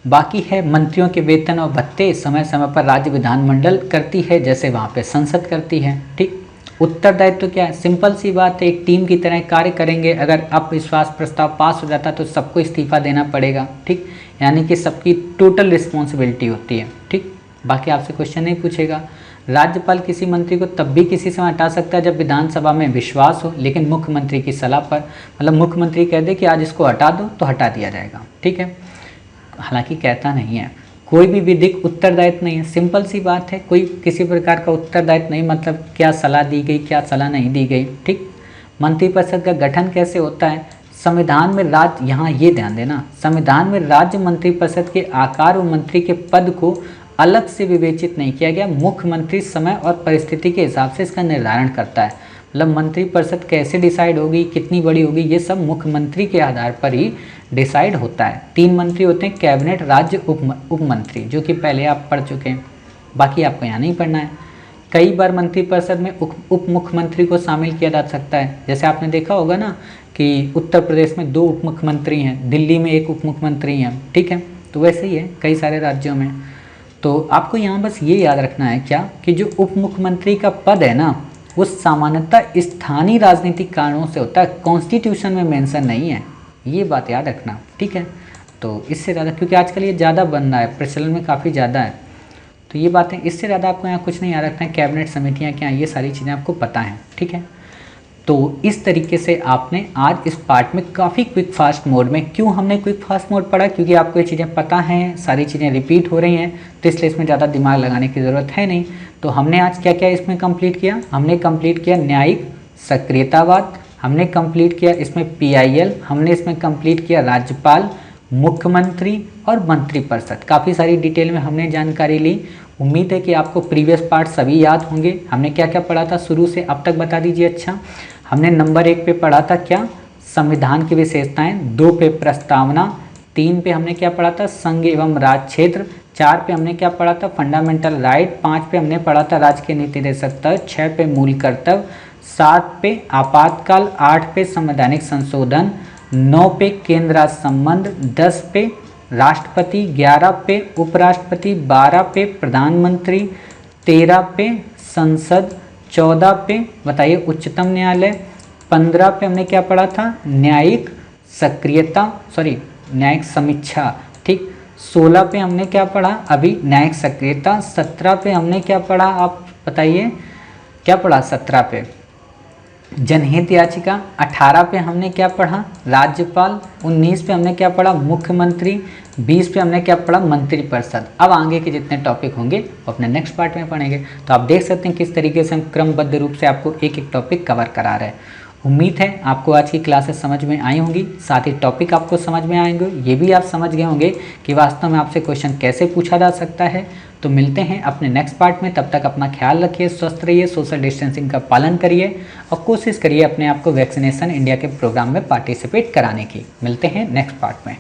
बाकी है मंत्रियों के वेतन और भत्ते समय समय पर राज्य विधानमंडल करती है, जैसे वहाँ पे संसद करती है, ठीक। उत्तरदायित्व तो क्या है? सिंपल सी बात है, एक टीम की तरह कार्य करेंगे। अगर अविश्वास प्रस्ताव पास हो जाता तो सबको इस्तीफा देना पड़ेगा, ठीक। यानी कि सबकी टोटल रिस्पॉन्सिबिलिटी होती है, ठीक। बाकी आपसे क्वेश्चन नहीं पूछेगा। राज्यपाल किसी मंत्री को तब भी किसी समय हटा सकता है जब विधानसभा में विश्वास हो, लेकिन मुख्यमंत्री की सलाह पर। मतलब मुख्यमंत्री कह दे कि आज इसको हटा दो तो हटा दिया जाएगा, ठीक है। हालांकि कहता नहीं है। कोई भी विधिक उत्तरदायित्व नहीं है, सिंपल सी बात है, कोई किसी प्रकार का उत्तरदायित्व नहीं, मतलब क्या सलाह दी गई क्या सलाह नहीं दी गई, ठीक। मंत्रिपरिषद का गठन कैसे होता है? संविधान में राज्य, यहाँ ये ध्यान देना, संविधान में राज्य मंत्रिपरिषद के आकार और मंत्री के पद को अलग से विवेचित नहीं किया गया। मुख्यमंत्री समय और परिस्थिति के हिसाब से इसका निर्धारण करता है। मतलब मंत्रिपरिषद कैसे डिसाइड होगी, कितनी बड़ी होगी, ये सब मुख्यमंत्री के आधार पर ही डिसाइड होता है। 3 मंत्री होते हैं, कैबिनेट, राज्य, उप मंत्री, जो कि पहले आप पढ़ चुके हैं, बाकी आपको यहाँ नहीं पढ़ना है। कई बार मंत्रिपरिषद में उप मुख्यमंत्री को शामिल किया जा सकता है। जैसे आपने देखा होगा ना कि उत्तर प्रदेश में 2 उप मुख्यमंत्री हैं, दिल्ली में 1 उप मुख्यमंत्री हैं, ठीक है। तो वैसे ही है कई सारे राज्यों में। तो आपको यहाँ बस ये याद रखना है क्या, कि जो उप मुख्यमंत्री का पद है ना, वो सामान्यतः स्थानीय राजनीतिक कारणों से होता है, कॉन्स्टिट्यूशन में मेंशन नहीं है, ये बात याद रखना, ठीक है। तो इससे ज़्यादा, क्योंकि आजकल ये ज़्यादा बन रहा है, प्रचलन में काफ़ी ज़्यादा है, तो ये बातें, इससे ज़्यादा आपको यहाँ कुछ नहीं याद रखना है। कैबिनेट समितियाँ क्या, ये सारी चीज़ें आपको पता हैं, ठीक है। तो इस तरीके से आपने आज इस पार्ट में काफ़ी क्विक फास्ट मोड में, क्यों हमने क्विक फास्ट मोड पढ़ा, क्योंकि आपको ये चीज़ें पता हैं, सारी चीज़ें रिपीट हो रही हैं, तो इसलिए इसमें ज़्यादा दिमाग लगाने की ज़रूरत है नहीं। तो हमने आज क्या क्या इसमें कंप्लीट किया? हमने कंप्लीट किया न्यायिक सक्रियतावाद, हमने कंप्लीट किया इसमें PIL, हमने इसमें कंप्लीट किया राज्यपाल, मुख्यमंत्री और मंत्रिपरिषद। काफ़ी सारी डिटेल में हमने जानकारी ली। उम्मीद है कि आपको प्रीवियस पार्ट सभी याद होंगे। हमने क्या क्या पढ़ा था शुरू से अब तक बता दीजिए। अच्छा, हमने नंबर 1 पे पढ़ा था क्या, संविधान की विशेषताएं। 2 पे प्रस्तावना। 3 पे हमने क्या पढ़ा था, संघ एवं राज्य क्षेत्र। 4 पे हमने क्या पढ़ा था, फंडामेंटल राइट। 5 पे हमने पढ़ा था राज्य के नीति निर्देशक तत्व। 6 पे मूल कर्तव्य। 7 पे आपातकाल। 8 पे संवैधानिक संशोधन। 9 पे केंद्र राज्य संबंध। 10 पे राष्ट्रपति। 11 पे उपराष्ट्रपति। 12 पे प्रधानमंत्री। 13 पे संसद। 14 पे बताइए उच्चतम न्यायालय। 15 पे हमने क्या पढ़ा था, न्यायिक सक्रियता, न्यायिक समीक्षा, ठीक। 16 पे हमने क्या पढ़ा अभी, न्यायिक सक्रियता। 17 पे हमने क्या पढ़ा, आप बताइए क्या पढ़ा 17 पे, जनहित याचिका। 18 पे हमने क्या पढ़ा, राज्यपाल। 19 पे हमने क्या पढ़ा, मुख्यमंत्री। 20 पे हमने क्या पढ़ा, मंत्रिपरिषद। अब आगे के जितने टॉपिक होंगे वो अपने नेक्स्ट पार्ट में पढ़ेंगे। तो आप देख सकते हैं किस तरीके से हम क्रमबद्ध रूप से आपको एक एक टॉपिक कवर करा रहे हैं। उम्मीद है आपको आज की क्लासेस समझ में आई होंगी, साथ ही टॉपिक आपको समझ में आएंगे। ये भी आप समझ गए होंगे कि वास्तव में आपसे क्वेश्चन कैसे पूछा जा सकता है। तो मिलते हैं अपने नेक्स्ट पार्ट में, तब तक अपना ख्याल रखिए, स्वस्थ रहिए, सोशल डिस्टेंसिंग का पालन करिए और कोशिश करिए अपने आप को वैक्सीनेशन इंडिया के प्रोग्राम में पार्टिसिपेट कराने की। मिलते हैं नेक्स्ट पार्ट में।